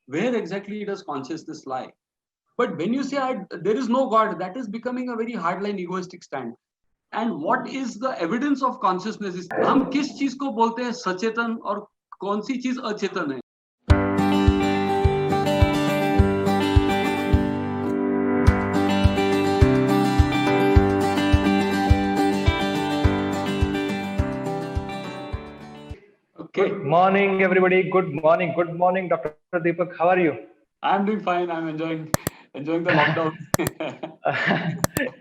where exactly does consciousness lie? But when you say there is no God, that is becoming a very hardline egoistic stand. And what is the evidence of consciousness? हम किस चीज को बोलते हैं सचेतन और कौन सी चीज अचेतन है? Okay. Good morning, everybody. Good morning, Dr. Deepak. How are you? I'm doing fine. I'm enjoying the lockdown.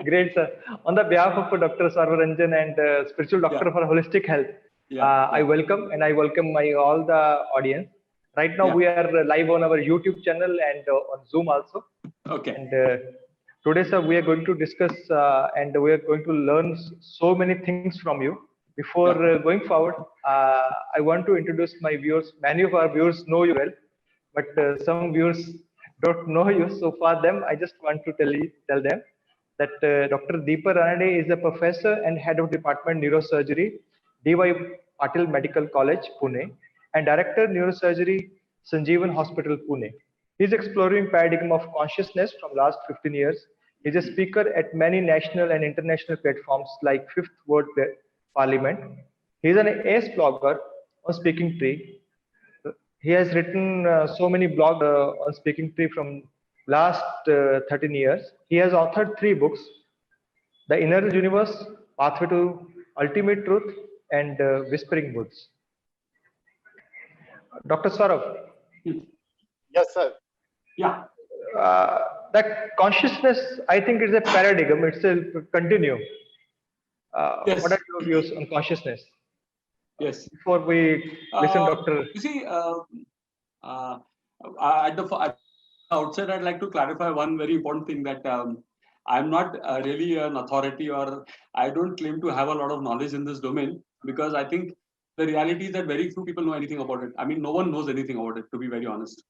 Great, sir. On the behalf of Dr. Sarvaranjan and spiritual doctor for holistic health, I welcome my all the audience. Right now, we are live on our YouTube channel and on Zoom also. Okay. And today, sir, we are going to discuss and we are going to learn so many things from you. Before going forward, I want to introduce my viewers. Many of our viewers know you well, but some viewers don't know you. So for them, I just want to tell them that Dr. Deepa Ranade is a professor and head of department neurosurgery, D.Y. Patil Medical College, Pune, and director neurosurgery, Sanjeevan Hospital, Pune. He is exploring paradigm of consciousness from last 15 years. He is a speaker at many national and international platforms like Fifth World Parliament. He is an ace blogger on Speaking Tree. He has written so many blogs on Speaking Tree from last 13 years. He has authored 3 books: The Inner Universe, Pathway to Ultimate Truth, and Whispering Woods. Dr. Saurabh. Yes, sir. Yeah. That consciousness, I think, is a paradigm. It's a continuum. Yes. What are your views on consciousness? Yes. Before we listen, Doctor. You see, at the outset, I'd like to clarify one very important thing, that I'm not really an authority, or I don't claim to have a lot of knowledge in this domain, because I think the reality is that very few people know anything about it. I mean, no one knows anything about it, to be very honest.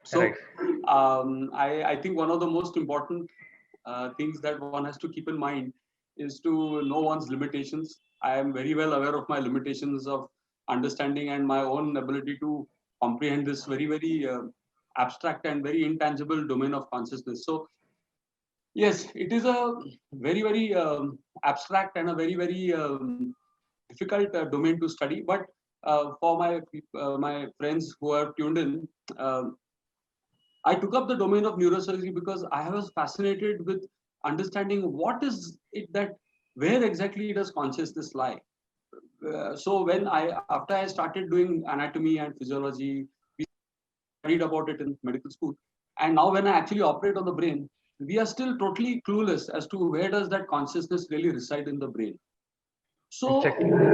So I think one of the most important things that one has to keep in mind is to know one's limitations. I am very well aware of my limitations of understanding and my own ability to comprehend this very, very abstract and very intangible domain of consciousness. So yes, it is a very, very abstract and a very, very difficult domain to study. But for my friends who are tuned in, I took up the domain of neurosurgery because I was fascinated with understanding what is it that, where exactly does consciousness lie. So after I started doing anatomy and physiology, we studied about it in medical school, and now when I actually operate on the brain, we are still totally clueless as to where does that consciousness really reside in the brain. So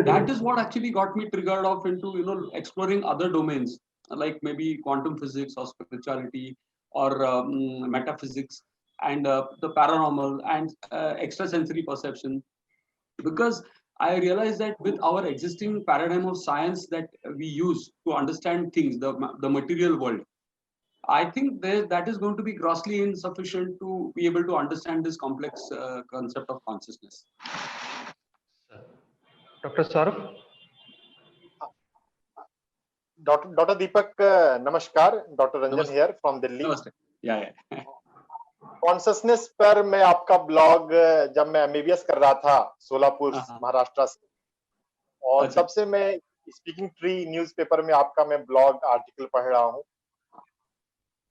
that is what actually got me triggered off into exploring other domains, like maybe quantum physics or spirituality or metaphysics and the paranormal and extrasensory perception, because I realized that with our existing paradigm of science that we use to understand things, the material world, I think that is going to be grossly insufficient to be able to understand this complex concept of consciousness. Dr. Saurabh? Dr. Deepak, namaskar. Dr. Ranjan here from Delhi. Namaste. Yeah. Consciousness पर मैं आपका blog जब मैं MBBS कर रहा था सोलापुर महाराष्ट्र से, और तब से मैं स्पीकिंग ट्री न्यूज़पेपर में आपका मैं ब्लॉग आर्टिकल पढ़ रहा हूँ.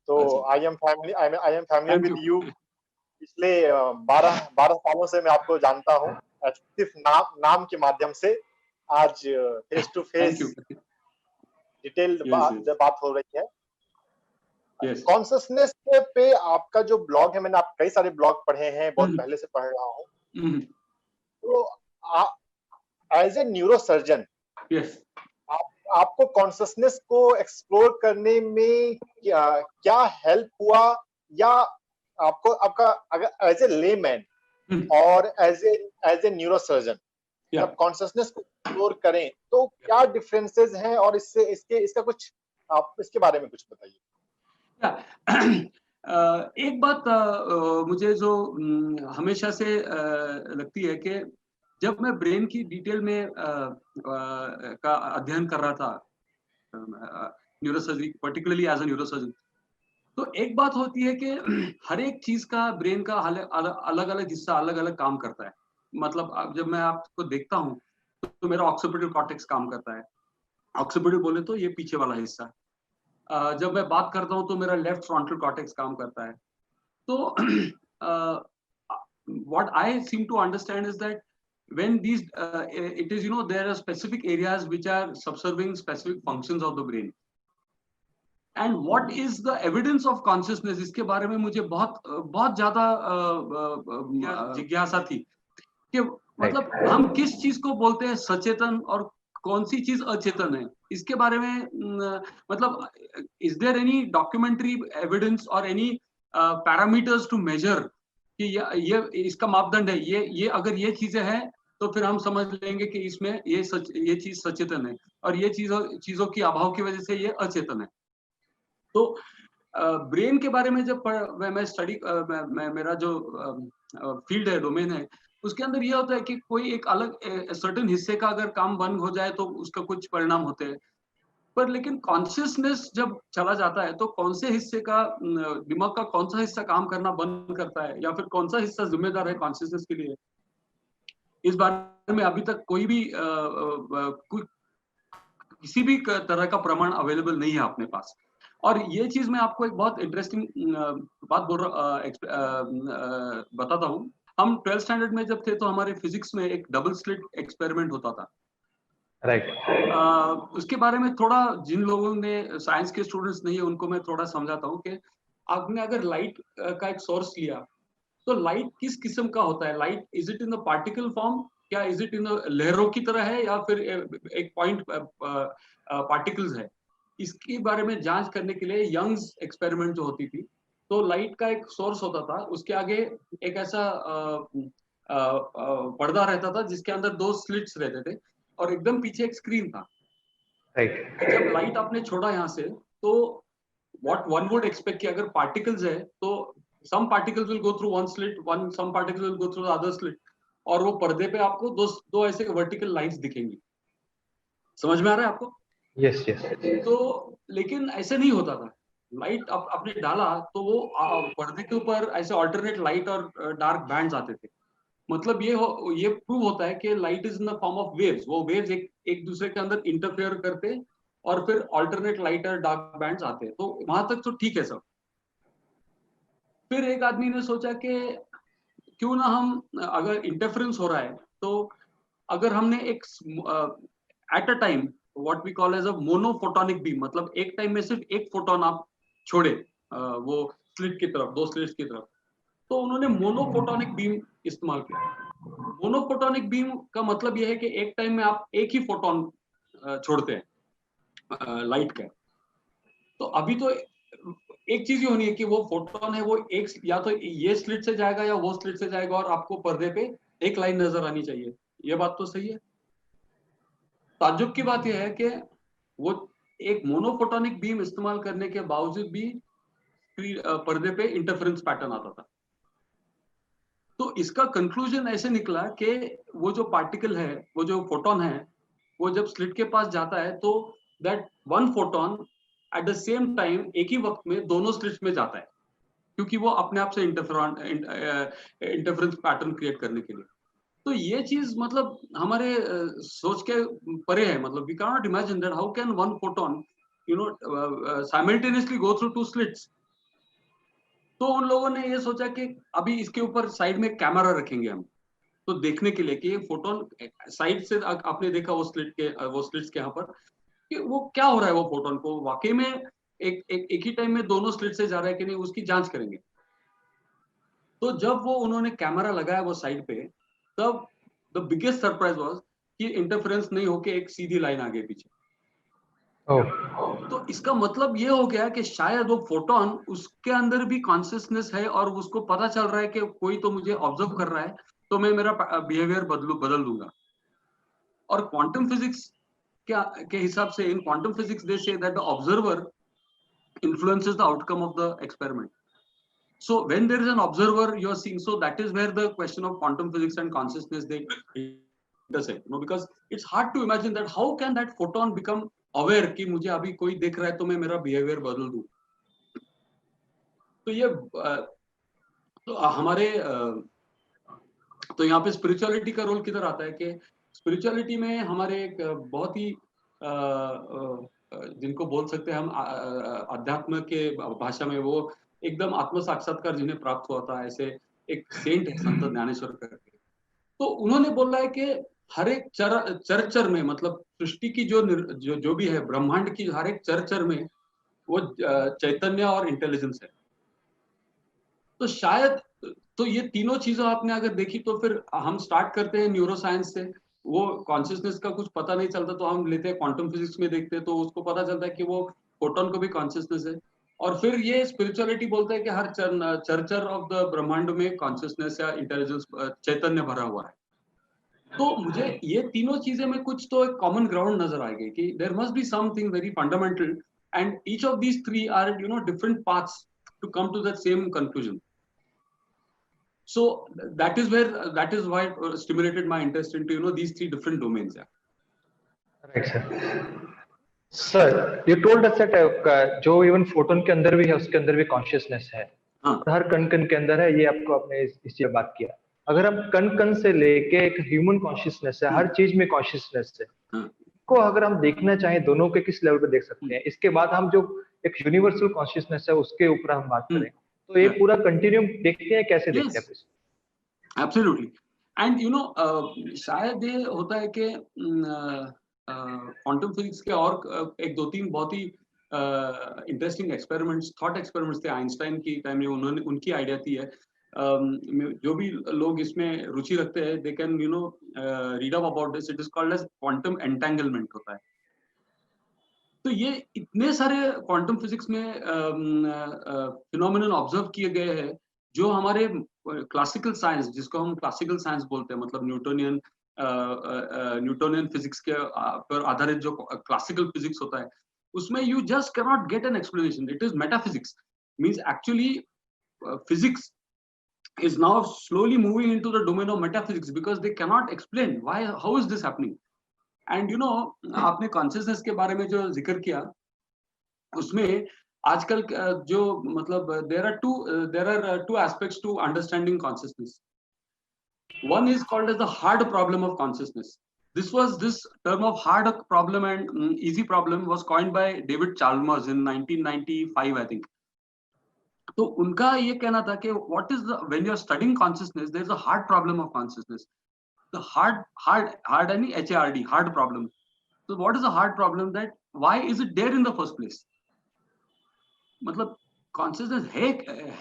तो I am family with you. पिछले 12 सालों से मैं आपको जानता हूँ, सिर्फ नाम के माध्यम से. आज फेस टू फेस डिटेल्ड बात हो रही है. कॉन्शियसनेस पे आपका जो ब्लॉग है, मैंने आप कई सारे ब्लॉग पढ़े हैं, बहुत पहले से पढ़ रहा हूँ. तो एज ए न्यूरोसर्जन आपको कॉन्शियसनेस को एक्सप्लोर करने में क्या हेल्प हुआ, या आपको आपका अगर एज ए लेमैन और एज ए न्यूरोसर्जन जब कॉन्शियसनेस को एक्सप्लोर करें तो क्या डिफरेंसेस हैं, और इसका कुछ आप इसके बारे में कुछ बताइए. एक बात मुझे जो हमेशा से लगती है कि जब मैं ब्रेन की डिटेल में का अध्ययन कर रहा था neurosurgery, particularly as a neurosurgeon, तो एक बात होती है कि हर एक चीज का ब्रेन का अलग अलग हिस्सा अलग अलग काम करता है। मतलब जब मैं आपको देखता हूँ तो मेरा ऑक्सीपिटल कॉर्टेक्स काम करता है। ऑक्सीपिटल बोले तो ये पीछे वाला हिस्सा। जब मैं बात करता हूँ तो मेरा लेफ्ट फ्रंटल कॉर्टेक्स काम करता है। तो what I seem to understand is that when these it is, you know, there are specific areas which are subserving specific functions of the brain. And what is the evidence of consciousness, इसके बारे में मुझे बहुत ज्यादा जिज्ञासा थी कि मतलब हम किस चीज को बोलते हैं सचेतन और कौन सी चीज अचेतन है। इसके बारे में मतलब is there any documentary evidence or any parameters to measure कि ये इसका मापदंड है, ये अगर ये चीजें हैं तो फिर हम समझ लेंगे कि इसमें ये चीज सचेतन है और ये चीजों की अभाव की वजह से ये अचेतन है। तो ब्रेन के बारे में जब मैं स्टडी मेरा जो फील्ड है, डोमेन है, उसके अंदर ये होता है कि कोई एक अलग सर्टेन हिस्से का अगर काम बंद हो जाए तो उसका कुछ परिणाम होते हैं। पर लेकिन कॉन्शियसनेस जब चला जाता है तो कौन से हिस्से का, दिमाग का कौन सा हिस्सा काम करना बंद करता है या फिर कौन सा हिस्सा जिम्मेदार है कॉन्शियसनेस के लिए, इस बारे में अभी तक कोई भी किसी भी तरह का प्रमाण अवेलेबल नहीं है अपने पास। और ये चीज मैं आपको एक बहुत इंटरेस्टिंग बात बताता हूँ। हम 12th स्टैंडर्ड में जब थे तो हमारे फिजिक्स में एक डबल स्लिट एक्सपेरिमेंट होता था। राइट। उसके बारे में थोड़ा जिन लोगों ने साइंस के स्टूडेंट्स नहीं है उनको मैं थोड़ा समझाता हूँ कि आपने अगर लाइट का एक सोर्स लिया तो लाइट किस किस्म का होता है। Light is it in the particle form, क्या इज इट इन लहरों की तरह है या फिर एक पॉइंट पार्टिकल्स है। इसके बारे में जांच करने के लिए यंग्स एक्सपेरिमेंट जो होती थी, तो लाइट का एक सोर्स होता था, उसके आगे एक ऐसा पर्दा रहता था जिसके अंदर 2 स्लिट्स रहते थे और एकदम पीछे एक स्क्रीन था। राइट। जब लाइट आपने छोड़ा यहाँ से तो व्हाट वन वुड एक्सपेक्ट कि अगर पार्टिकल्स है तो some particles will go through one slit, some particles will go through the other slit, और वो पर्दे पे आपको दो ऐसे वर्टिकल लाइंस दिखेंगी। समझ में आ रहा है आपको? Yes yes. तो लेकिन ऐसे नहीं होता था। लाइट आपने डाला तो वो पर्दे के ऊपर ऐसे ऑल्टरनेट लाइट और डार्क बैंड्स आते थे। मतलब ये प्रूव होता है कि light is in the form of waves. वो वेव्स एक दूसरे के अंदर इंटरफेयर करते और फिर ऑल्टरनेट लाइट और डार्क बैंड्स आते। तो वहां तक तो ठीक है सब। फिर एक आदमी ने सोचा कि क्यों ना हम, अगर इंटरफेरेंस हो रहा है तो अगर हमने एक at a time what we call as a monophotonic beam, मतलब एक टाइम में सिर्फ एक फोटोन आप छोड़े वो स्लिट की तरफ, 2 स्लिट्स की तरफ, तो उन्होंने मोनोफोटोनिक बीम इस्तेमाल किया। मोनोफोटोनिक बीम का मतलब यह है कि एक टाइम में आप एक ही फोटोन छोड़ते हैं लाइट का। तो अभी तो एक चीज ही होनी है कि वो फोटोन है वो एक या तो ये स्लिट से जाएगा या वो स्लिट से जाएगा और आपको पर्दे पे एक लाइन नजर आनी चाहिए। ये बात तो सही है। ताज्जुब की बात यह है कि वो एक मोनोफोटोनिक बीम इस्तेमाल करने के बावजूद भी पर्दे पे इंटरफेरेंस पैटर्न आता था। तो इसका कंक्लूजन ऐसे निकला कि वो जो पार्टिकल है, वो जो फोटोन है, वो जब स्लिट के पास जाता है तो that one photon eight the same time एक ही वक्त में दोनों स्लिट्स में जाता है, क्योंकि वो अपने आप से इंटरफेरेंस पैटर्न क्रिएट करने के लिए। तो ये चीज मतलब हमारे सोच के परे है। मतलब we can not imagine that how can one photon simultaneously go through 2 slits. तो उन लोगों ने ये सोचा कि अभी इसके ऊपर साइड में कैमरा रखेंगे हम, तो देखने के लिए कि ये फोटोन साइड से आपने देखा वो स्लिट्स के यहाँ पर कि वो क्या हो रहा है, वो फोटोन को वाकई में एक ही टाइम में दोनों स्लिट से जा रहा है कि नहीं, उसकी जांच करेंगे। तो जब वो उन्होंने कैमरा लगाया वो साइड पे, तब द बिगेस्ट सरप्राइज वाज कि इंटरफेरेंस नहीं होके एक सीधी लाइन आगे पीछे। तो इसका मतलब ये हो गया कि शायद वो फोटोन, उसके अंदर भी कॉन्शियसनेस है और उसको पता चल रहा है कि कोई तो मुझे ऑब्जर्व कर रहा है, तो मैं मेरा बिहेवियर बदल दूंगा। और क्वांटम फिजिक्स के हिसाब से, इन quantum physics they say that the observer influences the outcome of the experiment. So when there is an observer you are seeing, so that is where the question of quantum physics and consciousness they intersect, you know, because it's hard to imagine that how can that photon become aware कि मुझे अभी कोई देख रहा है तो मैं मेरा behavior बदल दूं। तो ये तो हमारे तो यहाँ पे स्पिरिचुअलिटी का रोल किधर आता है कि स्पिरिचुअलिटी में हमारे एक बहुत ही जिनको बोल सकते हैं हम अध्यात्म के भाषा में, वो एकदम आत्म साक्षात्कार जिन्हें प्राप्त हुआ था, ऐसे एक सेंट है संत ज्ञानेश्वर करके। तो उन्होंने बोला है कि हर एक चर में, मतलब सृष्टि की जो भी है, ब्रह्मांड की हर एक चर में वो चैतन्य और इंटेलिजेंस है। तो शायद तो ये तीनों चीजें आपने अगर देखी तो फिर हम स्टार्ट करते हैं न्यूरो साइंस से, वो कॉन्शियसनेस का कुछ पता नहीं चलता तो हम लेते हैं क्वांटम फिजिक्स में देखते हैं तो उसको पता चलता है कि वो फोटोन को भी कॉन्शियसनेस है, और फिर ये स्पिरिचुअलिटी बोलते हैं कि हर चर ऑफ द ब्रह्मांड में कॉन्शियसनेस या इंटेलिजेंस चैतन्य भरा हुआ है। तो मुझे ये तीनों चीजें में कुछ तो एक कॉमन ग्राउंड नजर आएगी कि there must be something very fundamental, and each of these three are different paths to come to that same conclusion. So that is why it stimulated my interest into these three different domains. Right, sir, you told us that जो even photon के अंदर भी है उसके अंदर भी consciousness है, हर कण कण के अंदर है, ये आपको आपने इस चीज बात किया। अगर हम कण कण से लेके एक ह्यूमन कॉन्शियसनेस है, हर चीज में कॉन्शियसनेस है, को अगर हम देखना चाहें दोनों के किस लेवल पे देख सकते हैं, इसके बाद हम जो एक यूनिवर्सल कॉन्शियसनेस है उसके ऊपर हम बात करें, तो ये पूरा कंटिन्यूम देखते हैं, कैसे देखते हैं? एब्सोल्युटली। एंड शायद ये होता है कि क्वांटम फिजिक्स के और एक दो तीन बहुत ही इंटरेस्टिंग एक्सपेरिमेंट्स, थॉट एक्सपेरिमेंट्स थे आइंस्टाइन की टाइम में, उन्होंने उनकी आइडिया थी है। जो भी लोग इसमें रुचि रखते हैं, they can read up about this, it is called as quantum entanglement होता है। तो ये इतने सारे क्वांटम फिजिक्स में फिनोमेनन ऑब्जर्व किए गए हैं जो हमारे क्लासिकल साइंस, जिसको हम क्लासिकल साइंस बोलते हैं, मतलब न्यूटोनियन फिजिक्स के पर आधारित जो क्लासिकल फिजिक्स होता है, उसमें you just can not get an explanation, it is metaphysics. Means actually physics is now slowly moving into the domain of metaphysics because they cannot explain how is this happening. And आपने consciousness के बारे में जो जिक्र किया, उसमें आजकल जो मतलब there are two aspects to understanding consciousness. One is called as the hard problem of consciousness. This term of hard problem and easy problem was coined by David Chalmers in 1995, I think. तो उनका ये कहना था कि what is the when you are studying consciousness, there is a hard problem of consciousness. The hard any HARD, hard problem. So what is the hard problem? That why is it there in the first place? मतलब consciousness है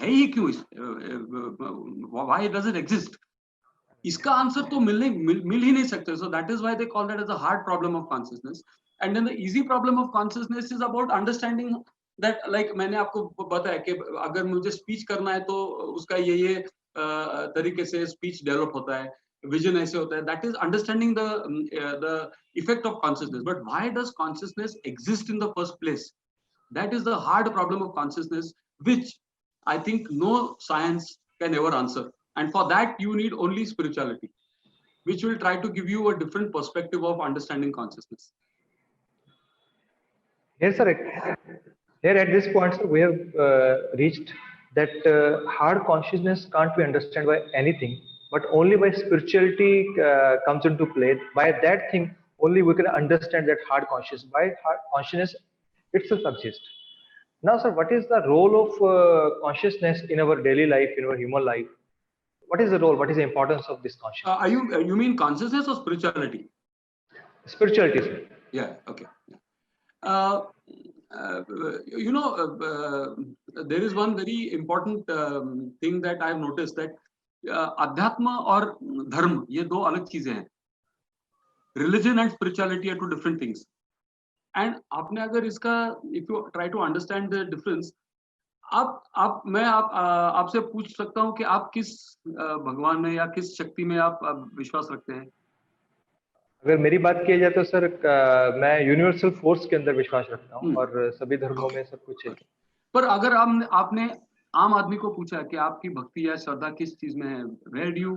ही क्यों, why does it exist? इसका answer तो मिल ही नहीं सकते. So that is why they call that as a hard problem of consciousness. And then the easy problem of consciousness is about understanding that, like मैंने आपको बताया कि अगर मुझे स्पीच करना है तो उसका ये तरीके से स्पीच डेवलप होता है, विजन ऐसे होता है. That is understanding the effect of consciousness. But why does consciousness exist in the first place? That is the hard problem of consciousness, which I think no science can ever answer. And for that you need only spirituality, which will try to give you a different perspective of understanding consciousness. Yes, sir. Here at this point, sir, we have reached that hard consciousness can't be understood by anything, but only by spirituality comes into play. By that thing, only we can understand that hard consciousness. By hard consciousness itself exists. Now, sir, what is the role of consciousness in our daily life, in our human life? What is the role? What is the importance of this consciousness? You mean consciousness or spirituality? Spirituality, sir. Yeah. Okay. There is one very important thing that I have noticed, that अध्यात्म और धर्म ये दो अलग चीजें हैं. Religion and spirituality are two different things. And आपने अगर इसका, if you try to understand the difference, मैं आपसे पूछ सकता हूँ कि आप किस भगवान में या किस शक्ति में आप विश्वास रखते हैं? अगर मेरी बात की जाए तो सर मैं यूनिवर्सल फोर्स के अंदर विश्वास रखता हूँ, और सभी धर्मों में सब कुछ है. पर अगर आपने आम आदमी को पूछा कि आपकी भक्ति या श्रद्धा किस चीज में है, where do you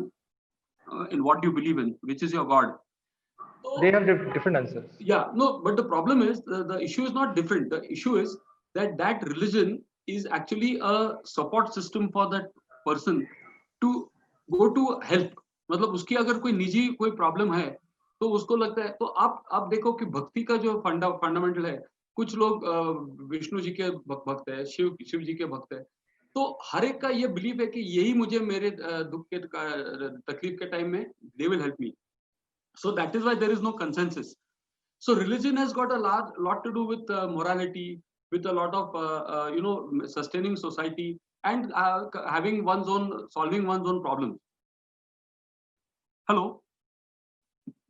in what do you believe in, which is your God? They have different answers. Yeah, no, but the problem is the issue is not different. The issue is that religion is actually a support system for that person to go to help. मतलब उसकी अगर कोई निजी कोई problem है तो उसको लगता है, तो आप देखो कि भक्ति का जो फंडामेंटल है, कुछ लोग विष्णु जी के भक्त है, शिव जी के भक्त है, तो हर एक का ये बिलीव है कि यही मुझे मेरे दुख के तकलीफ के टाइम में they will help me. So that is why there is no consensus. So religion has got a lot to do with morality, with a lot of sustaining society and having solving one's own problems. Hello,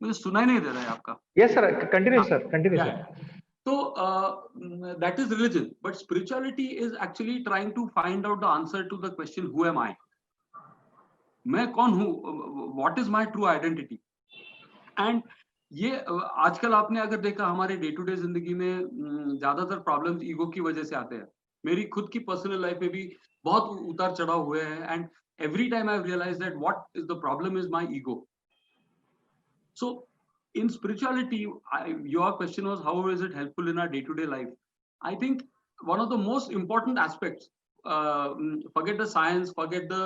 मुझे सुनाई नहीं दे रहा है आपका? Yes sir, continue sir, continue sir. So that is religion, but spirituality is actually trying to find out the answer to the question, who am I? मैं कौन हूँ? What is my true identity? And ये आजकल आपने अगर देखा हमारे day to day जिंदगी में ज्यादातर प्रॉब्लम्स ईगो की वजह से आते हैं. मेरी खुद की पर्सनल लाइफ में भी बहुत उतार चढ़ाव हुए हैं, and every time I realise that what is the problem is my ego. So in spirituality, your question was how is it helpful in our day to day life? I think one of the most important aspects, forget the science, forget the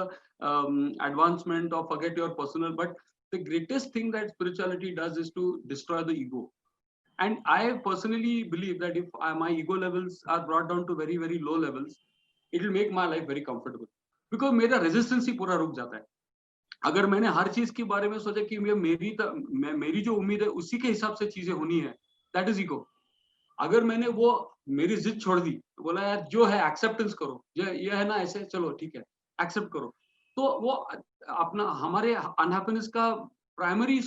advancement, or forget your personal, but the greatest thing that spirituality does is to destroy the ego. And I personally believe that if my ego levels are brought down to very very low levels, it will make my life very comfortable, because मेरा resistance ही पूरा रुक जाता है. अगर मैंने हर चीज के बारे में सोचा कि मेरी जो उम्मीद है उसी के हिसाब से चीजें होनी है, दैट इज ईगो. अगर मैंने वो मेरी जिद छोड़ दी, बोला यार जो है एक्सेप्टेंस करो, ये है ना ऐसे, चलो ठीक है एक्सेप्ट करो, तो वो अपना हमारे अनहैप्पीनेस का primary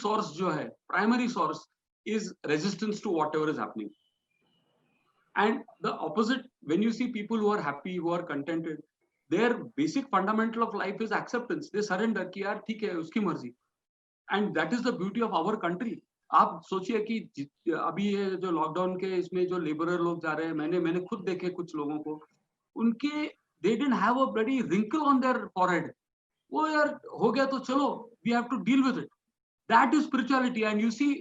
source is resistance to whatever is happening. And the opposite, when you see people who are happy, who are contented, their basic fundamental of life is acceptance. They surrender कि यार ठीक है उसकी मर्जी. And that is the beauty of our country. आप सोचिए कि अभी ये जो लॉकडाउन के इसमें जो लेबरर लोग जा रहे हैं, मैंने खुद देखे कुछ लोगों को, उनके they didn't have a bloody wrinkle on their forehead. वो यार हो गया तो चलो, we have to deal with it. That is spirituality. And you see,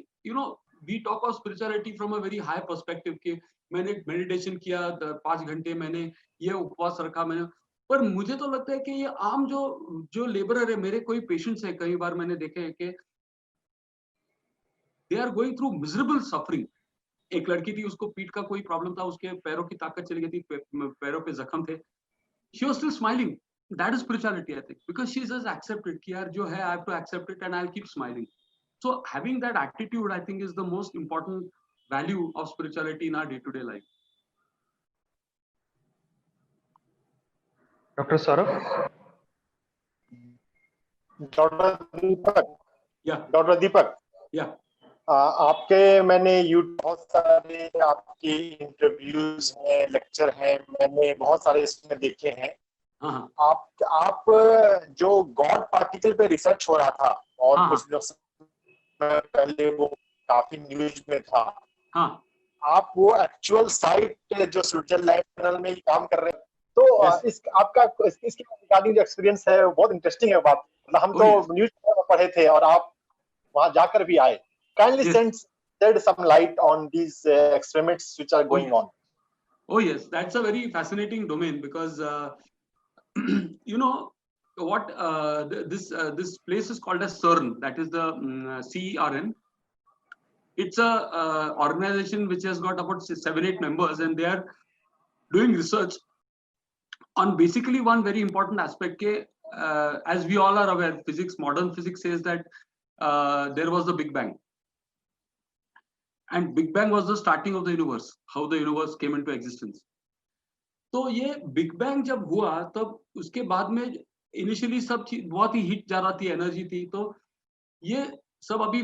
we talk of spirituality from a very high perspective कि मैंने मेडिटेशन किया 5 घंटे, मैंने ये उपवास रखा, मैंने, पर मुझे तो लगता है कि ये आम जो लेबरर है, मेरे कोई पेशेंट्स है, कई बार मैंने देखे हैं कि they are going through miserable suffering. एक लड़की थी, उसको पीठ का कोई प्रॉब्लम था, उसके पैरों की ताकत चली गई थी, पैरों पे जख्म थे, she was still smiling. That is spirituality I think, because she just accepted कि यार जो है I have to accept it and I will keep smiling. So having that attitude I think is the most important value of spirituality in our day to day life. Dr. Saurabh? Dr. Deepak. Yeah. आपके मैंने बहुत सारे आपके interviews हैं, lecture हैं, मैंने बहुत सारे इसमें देखे हैं. आप जो गॉड पार्टिकल पे रिसर्च हो रहा था और कुछ लोग पहले वो काफी न्यूज में था, आप वो एक्चुअल साइट जो स्विट्जरलैंड चैनल में काम कर रहे हैं, तो आपका इसके रिगार्डिंग जो एक्सपीरियंस है बहुत इंटरेस्टिंग है बात. हम तो न्यूज पढ़े थे और आप वहां जाकर भी आए. Kindly shed some light on these experiments which are going on. Oh yes, that's a very fascinating domain, because what this place is called as CERN, that is the CERN. It's a organization which has got about 7-8 members, and they are doing research on basically one very important aspect. As we all are aware, modern physics says that there was the Big Bang, and Big Bang was the starting of the universe, how the universe came into existence. तो ये Big Bang जब हुआ, तब उसके बाद में initially सब चीज बहुत ही हीट जा रहा थी, एनर्जी थी, तो ये सब अभी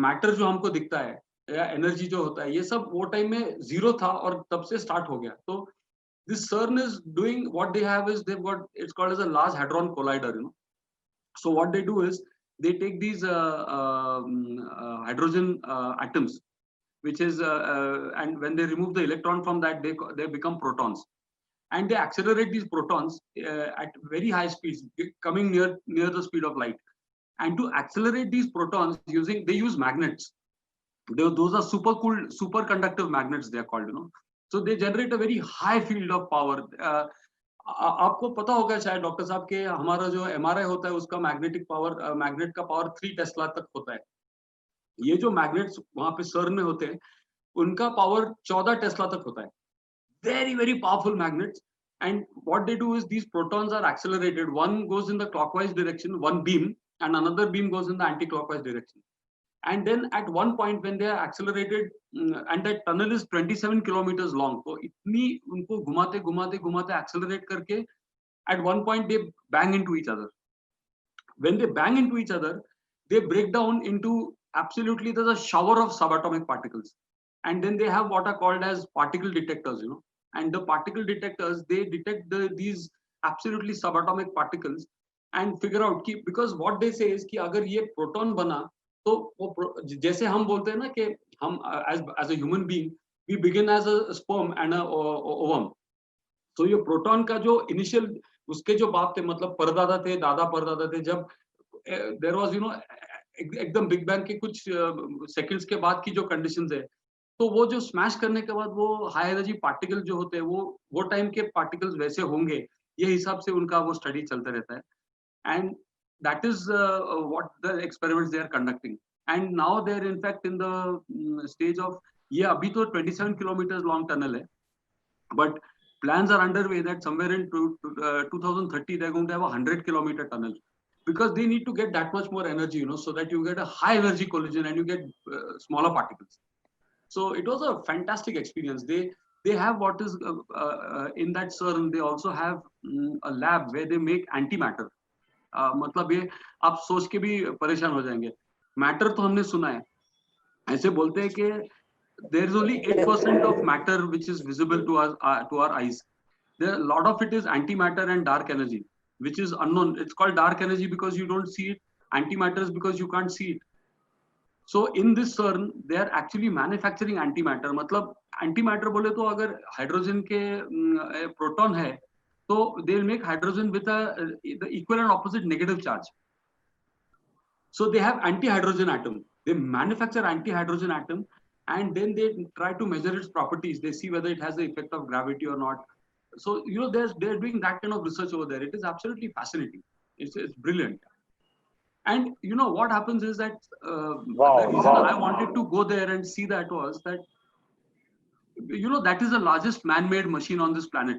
मैटर जो हमको दिखता है या एनर्जी जो होता है, ये सब वो टाइम में जीरो था और तब से स्टार्ट हो गया. तो this CERN is doing, what they have is they've got, it's called as a Large Hadron Collider. So what they do is they take these hydrogen atoms, which is and when they remove the electron from that, they become protons, and they accelerate these protons at very high speeds, coming near the speed of light. And to accelerate these protons, they use magnets. Those are superconductive magnets, they are called. So they generate a very high field of power. आपको पता होगा शायद doctor साहब के हमारा जो MRI होता है उसका मैग्नेट का पावर 3 टेस्ला तक होता है। ये जो मैग्नेट्स वहां पे CERN में होते हैं उनका पावर 14 टेस्ला तक होता है। Very powerful magnets, and what they do is these protons are accelerated. One goes in the clockwise direction, one beam, and another beam goes in the anti-clockwise direction. And then at one point when they are accelerated, and that tunnel is 27 kilometers long, तो इतनी उनको घुमाते accelerate करके at one point they bang into each other. When they bang into each other, they break down into absolutely, there's a shower of subatomic particles, and then they have what are called as particle detectors, and the particle detectors, they detect these absolutely subatomic particles and figure out कि, because what they say is कि अगर ये proton बना तो वो जैसे हम बोलते हैं ना कि हम as a human being we begin as a sperm and a ovum. तो ये प्रोटॉन का जो इनिशियल उसके जो बाप थे, मतलब परदादा थे, दादा परदादा थे, जब देयर वाज एकदम बिग बैंग के कुछ सेकंड्स के बाद की जो कंडीशंस है, तो वो जो स्मैश करने के बाद वो हाई एनर्जी पार्टिकल जो होते हैं वो टाइम के पार्टिकल्स वैसे होंगे, ये हिसाब से उनका वो स्टडी चलता रहता है। And that is what the experiments they are conducting, and now they are in fact in the stage of, ये अभी तो 27 किलोमीटर लॉन्ग टनल है, but plans are underway that somewhere in 2030 they're going to have a 100-kilometer tunnel, because they need to get that much more energy, so that you get a high energy collision and you get smaller particles. So it was a fantastic experience. They have what is in that CERN, they also have a lab where they make antimatter. मतलब ये आप सोच के भी परेशान हो जाएंगे। Matter तो हमने सुना है, ऐसे बोलते हैं कि there is only 8% of matter which is visible to our eyes. There, a lot of it is antimatter and dark energy, which is unknown. It's called dark energy because you don't see it. Antimatter is because you can't see it. So in this CERN, they are actually manufacturing antimatter. मतलब antimatter बोले तो अगर hydrogen के proton है, तो they will make hydrogen with the equal and opposite negative charge. So they have anti-hydrogen atom. They manufacture anti-hydrogen atom, and then they try to measure its properties. They see whether it has the effect of gravity or not. So they're doing that kind of research over there. It is absolutely fascinating. It's brilliant. And what happens is that the reason I wanted to go there and see that was that that is the largest man-made machine on this planet.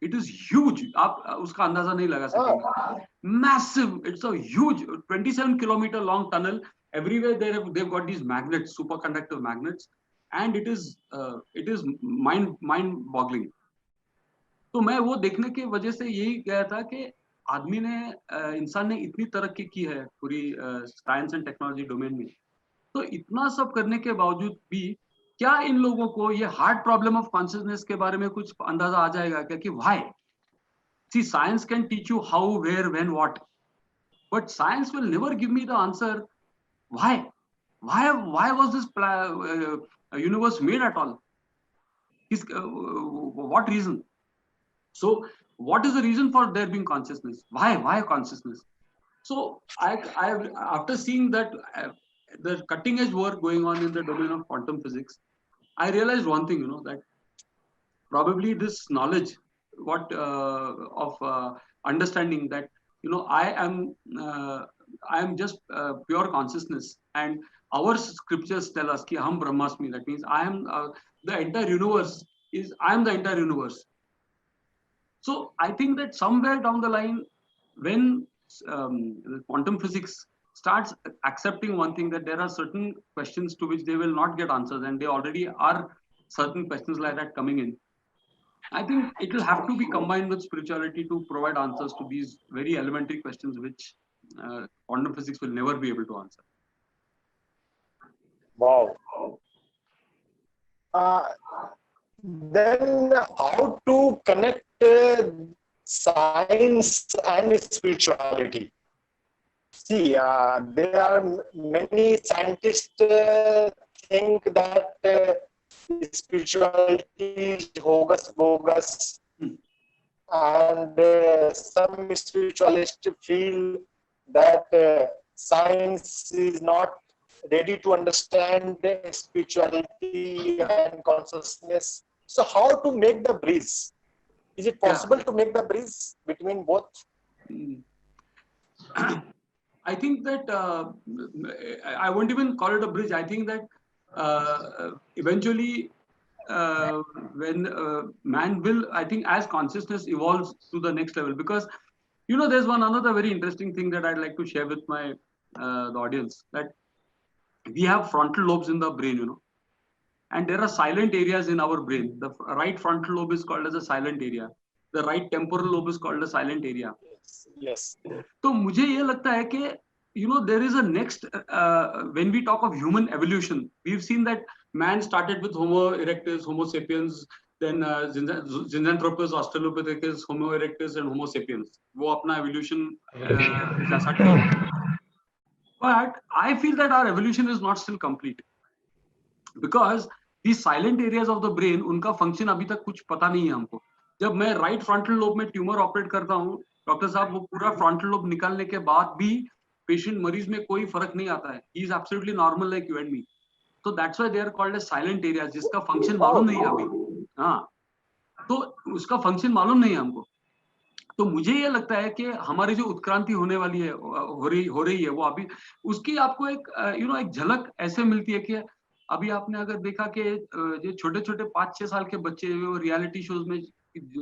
It is huge. आप उसका अंदाजा नहीं लगा सकेंगे. Massive. It's a huge 27-kilometer long tunnel. Everywhere they've got these magnets, superconductor magnets, and it is mind-boggling. तो मैं वो देखने की वजह से यही गया था कि इंसान ने इतनी तरक्की की है पूरी साइंस एंड टेक्नोलॉजी डोमेन में, तो इतना सब करने के बावजूद भी क्या इन लोगों को ये हार्ड प्रॉब्लम ऑफ कॉन्शियसनेस के बारे में कुछ अंदाजा आ जाएगा क्या कि why? See science can teach you how, where, when, what, but science will never give me the answer why was this universe made at all? What reason? So what is the reason for there being consciousness? Why consciousness? So I after seeing that the cutting edge work going on in the domain of quantum physics, I realized one thing, that probably this knowledge of understanding that I am just pure consciousness, and our scriptures tell us ki hum brahmasmi. That means I am the entire universe. I am the entire universe. So I think that somewhere down the line, when quantum physics starts accepting one thing, that there are certain questions to which they will not get answers, and they already are certain questions like that coming in, I think it will have to be combined with spirituality to provide answers to these very elementary questions which quantum physics will never be able to answer. Wow. Then how to connect science and spirituality? See, there are many scientists think that spirituality is bogus, and some spiritualists feel that science is not ready to understand spirituality and consciousness. So how to make the bridge? Is it possible to make the bridge between both? I think that I won't even call it a bridge. I think that eventually when man will, I think as consciousness evolves to the next level, because there's another very interesting thing that I'd like to share with my the audience, that we have frontal lobes in the brain, and there are silent areas in our brain. The right frontal lobe is called as a silent area. The right temporal lobe is called a silent area. Yes. तो मुझे ये लगता है कि there is a next when we talk of human evolution, we've seen that man started with Homo erectus, Homo sapiens, then Zinjanthropus, Australopithecus, Homo erectus, and Homo sapiens. वो अपना evolution जैसा ठीक. But I feel that our evolution is not still complete, because these silent areas of the brain, उनका function अभी तक कुछ पता नहीं है हमको. जब मैं right frontal lobe में ट्यूमर ऑपरेट करता हूँ, डॉक्टर साहब, वो पूरा फ्रंटल लोब निकालने के बाद भी पेशेंट मरीज में कोई फर्क नहीं आता है. He is absolutely normal like you and me. तो that's why they are called as silent areas, जिसका फंक्शन मालूम नहीं है अभी. हाँ, तो उसका फंक्शन मालूम नहीं है हमको. तो मुझे ये लगता है कि हमारी जो उत्क्रांति होने वाली है, हो रही है, वो अभी उसकी आपको एक एक झलक ऐसे मिलती है कि अभी आपने अगर देखा कि जो छोटे छोटे 5-6 साल के बच्चे वो रियलिटी शोज में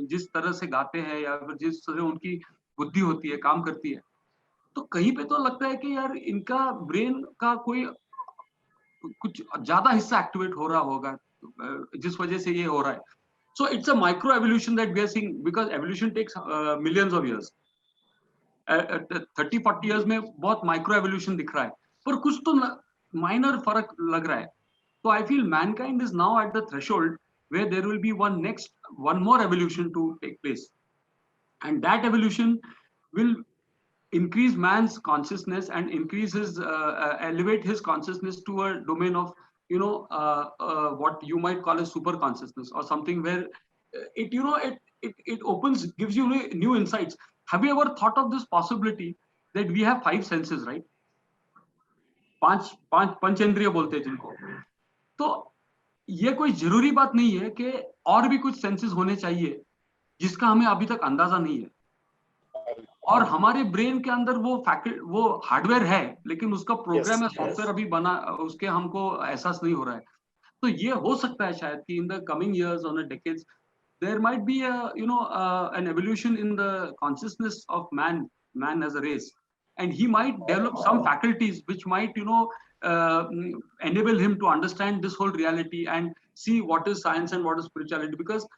जिस तरह से गाते हैं या फिर जिस तरह उनकी बुद्धि होती है, काम करती है, तो कहीं पे तो लगता है कि यार इनका ब्रेन का कोई कुछ ज्यादा हिस्सा एक्टिवेट हो रहा होगा, जिस वजह से ये हो रहा है. So it's a micro evolution that we are seeing, because evolution takes millions of years. 30-40 years में बहुत माइक्रो एवोल्यूशन दिख रहा है, पर कुछ तो माइनर फर्क लग रहा है. So I feel mankind is now at the threshold where there will be one more evolution to take place, and that evolution will increase man's consciousness and increase his elevate his consciousness to a domain of what you might call a super consciousness, or something where it opens, gives you new insights. Have you ever thought of this possibility that we have 5 senses, right? पंचेंद्रिय बोलते हैं जिनको. तो ये कोई जरूरी बात नहीं है कि और भी कुछ सेंसेस होने चाहिए जिसका हमें अभी तक अंदाजा नहीं है. और हमारे ब्रेन के अंदर वो हार्डवेयर है, लेकिन उसका प्रोग्राम या सॉफ्टवेयर अभी बना, उसके हमको एहसास नहीं हो रहा है. तो ये हो सकता है शायद कि इन द कमिंग इयर्स और decades there might be an evolution in the consciousness of man as a race, and he might develop some faculties which might enable him to understand this whole reality and see what is science and what is spirituality, because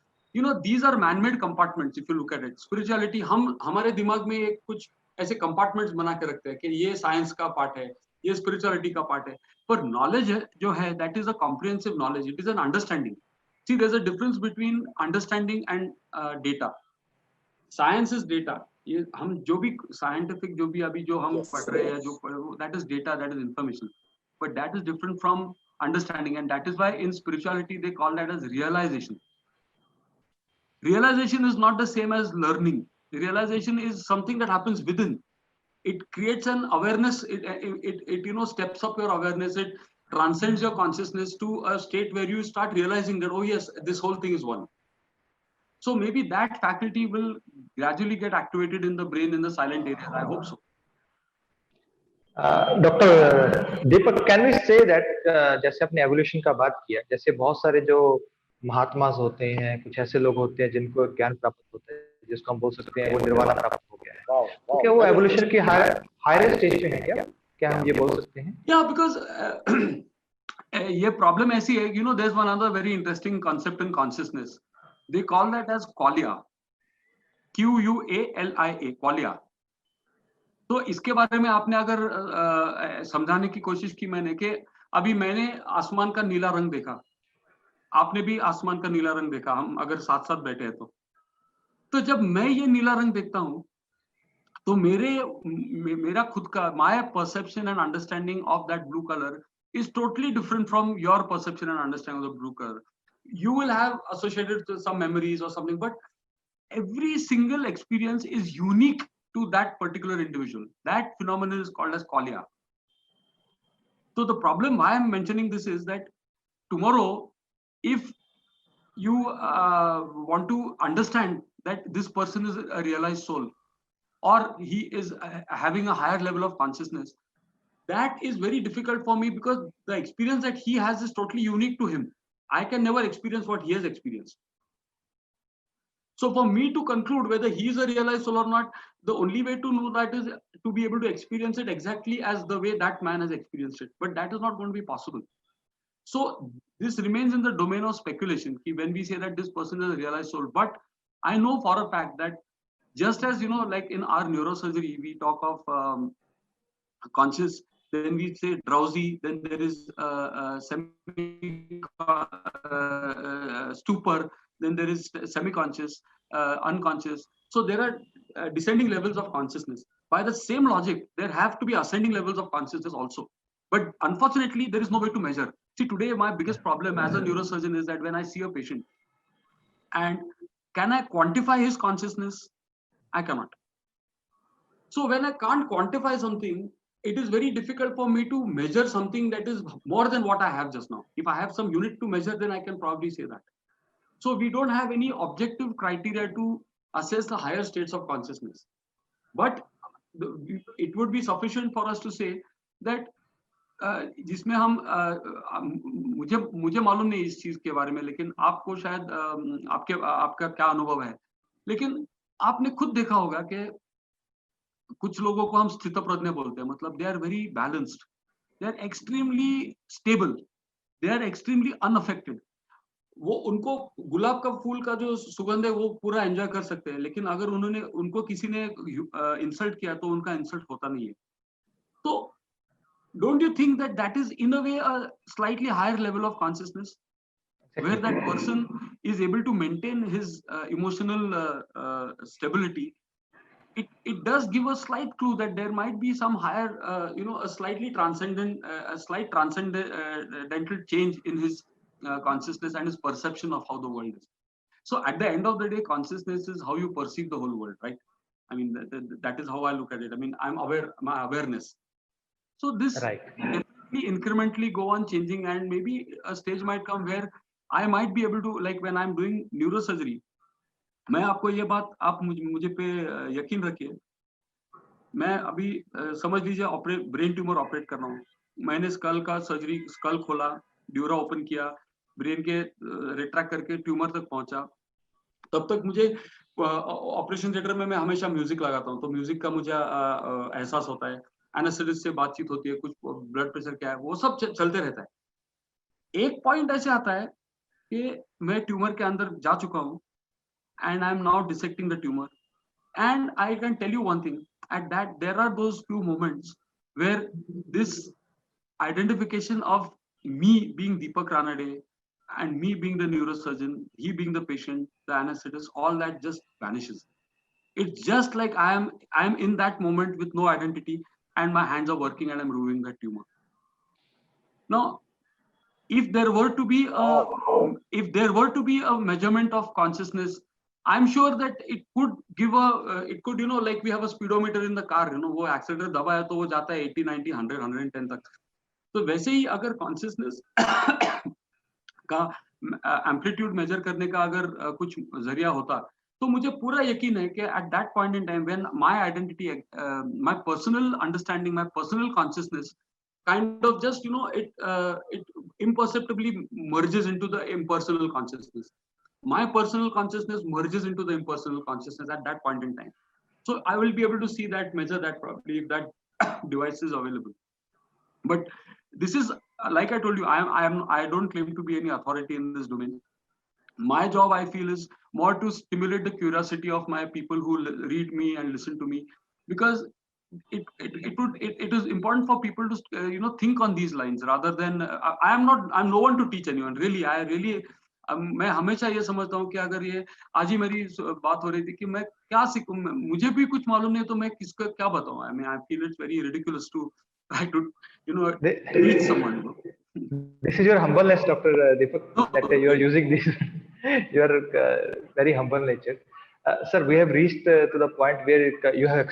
these are man-made compartments. If you look at it, spirituality, हमारे दिमाग में एक कुछ ऐसे compartments बना के रखते हैं कि ये science का part है, ये spirituality का part है. पर knowledge जो है, that is a comprehensive knowledge. It is an understanding. See, there's a difference between understanding and data. Science is data. ये हम जो भी scientific जो भी अभी जो हम पढ़ रहे हैं, जो that is data, that is information. But that is different from understanding, and that is why in spirituality they call that as realization. Realization is not the same as learning. Realization is something that happens within. It creates an awareness. It steps up your awareness. It transcends your consciousness to a state where you start realizing that, oh yes, this whole thing is one. So maybe that faculty will gradually get activated in the brain in the silent areas. I hope so. Dr. Deepak, can we say that जैसे अपने evolution का बात किया, जैसे बहुत सारे जो महात्मास होते हैं, कुछ ऐसे लोग होते हैं जिनको ज्ञान प्राप्त होता है, जिसको हम बोल सकते हैं वो निर्वाणा प्राप्त हो गया है, तो क्या वो एवोल्यूशन की हायर स्टेज पे है क्या हम ये बोल सकते हैं? Yeah, because ये प्रॉब्लम ऐसी है, there's one other very interesting concept in consciousness. They call that as qualia. QUALIA, qualia. तो इसके बारे में आपने अगर समझाने की कोशिश की मैंने, कि अभी मैंने आसमान का नीला रंग देखा, आपने भी आसमान का नीला रंग देखा, हम अगर साथ साथ बैठे हैं तो जब मैं ये नीला रंग देखता हूं, तो मेरा खुद का my perception and understanding of that blue color is totally different from your perception and understanding of the blue color. You will have associated with some memories or something, but every single experience is unique to that particular individual. That phenomenon is called as qualia. So the problem why I'm mentioning this is that tomorrow, if you want to understand that this person is a realized soul, or he is having a higher level of consciousness, that is very difficult for me, because the experience that he has is totally unique to him. I can never experience what he has experienced. So for me to conclude whether he is a realized soul or not, the only way to know that is to be able to experience it exactly as the way that man has experienced it. But that is not going to be possible. So this remains in the domain of speculation when we say that this person is a realized soul. But I know for a fact that just as, like in our neurosurgery, we talk of conscious, then we say drowsy, then there is stupor, then there is semi-conscious, unconscious. So there are descending levels of consciousness. By the same logic, there have to be ascending levels of consciousness also. But unfortunately, there is no way to measure. See, today my biggest problem as a neurosurgeon is that when I see a patient, and can I quantify his consciousness? I cannot. So when I can't quantify something, it is very difficult for me to measure something that is more than what I have just now. If I have some unit to measure, then I can probably say that. So we don't have any objective criteria to assess the higher states of consciousness. But it would be sufficient for us to say that जिसमें हम मुझे मालूम नहीं इस चीज के बारे में, लेकिन आपको शायद आपका क्या अनुभव है, लेकिन आपने खुद देखा होगा कि कुछ लोगों को हम स्थितप्रज्ञ बोलते हैं, मतलब they are very balanced, they are extremely stable, they are extremely unaffected. वो उनको गुलाब का फूल का जो सुगंध है वो पूरा एंजॉय कर सकते हैं, लेकिन अगर उनको किसी ने इंसल्ट किया तो उनका इंसल्ट होता नहीं है. तो don't you think that that is in a way a slightly higher level of consciousness, where that person is able to maintain his emotional stability? It does give a slight clue that there might be some higher, a slightly slight transcendental change in his consciousness and his perception of how the world is. So at the end of the day, consciousness is how you perceive the whole world, right? I mean, that is how I look at it. I mean, I'm aware, my awareness. So this definitely incrementally go on changing, and maybe a stage might come where I might be able to, like when I'm doing neurosurgery, मैं आपको ये बात, आप मुझे पे यकीन रखिए, मैं अभी समझ लीजिए ब्रेन ट्यूमर ऑपरेट कर रहा हूँ, मैंने स्कल खोला, ड्यूरा ओपन किया, ब्रेन के रिट्रैक्ट करके ट्यूमर तक पहुंचा, तब तक मुझे ऑपरेशन थिएटर में मैं हमेशा म्यूजिक लगाता हूँ, तो म्यूजिक का मुझे एहसास होता है, एनेस्थेटिस्ट से बातचीत होती है, कुछ ब्लड प्रेशर क्या है, वो सब चलते रहता है. एक पॉइंट ऐसे आता है कि मैं ट्यूमर के अंदर जा चुका हूँ, and I'm now dissecting the tumor, and I can tell you one thing, at that there are those few moments where this identification of me being Deepak Ranade and me being the neurosurgeon, he being the patient, the anesthetist, all that just vanishes. It's just like I am in that moment with no identity, and my hands are working and I'm removing that tumor. Now, if there were to be a measurement of consciousness, I'm sure that it could give like we have a speedometer in the car, वो accelerator दबाया तो वो जाता है 80, 90, 100, 110 तक. तो वैसे ही अगर consciousness का amplitude measure करने का अगर कुछ जरिया होता, तो मुझे पूरा यकीन है कि at that point in time when my identity, my personal understanding, my personal consciousness kind of just, it imperceptibly merges into the impersonal consciousness. My personal consciousness merges into the impersonal consciousness at that point in time. So I will be able to see that, measure that probably if that device is available. But this is, like I told you, I don't claim to be any authority in this domain. My job, I feel, is more to stimulate the curiosity of my people who read me and listen to me, because it is important for people to think on these lines rather than I'm no one to teach anyone, really. मैं हमेशा ये समझता हूँ कि अगर ये आज ही मेरी बात हो रही थी कि मैं क्या सीखूं, मुझे भी कुछ मालूम नहीं, तो मैं किसको क्या बताऊं. I mean, I feel it's very ridiculous to try to teach someone. This is your humbleness, Dr. Deepak, that you are using this. You are very humble nature. Sir, we have reached to the point where you have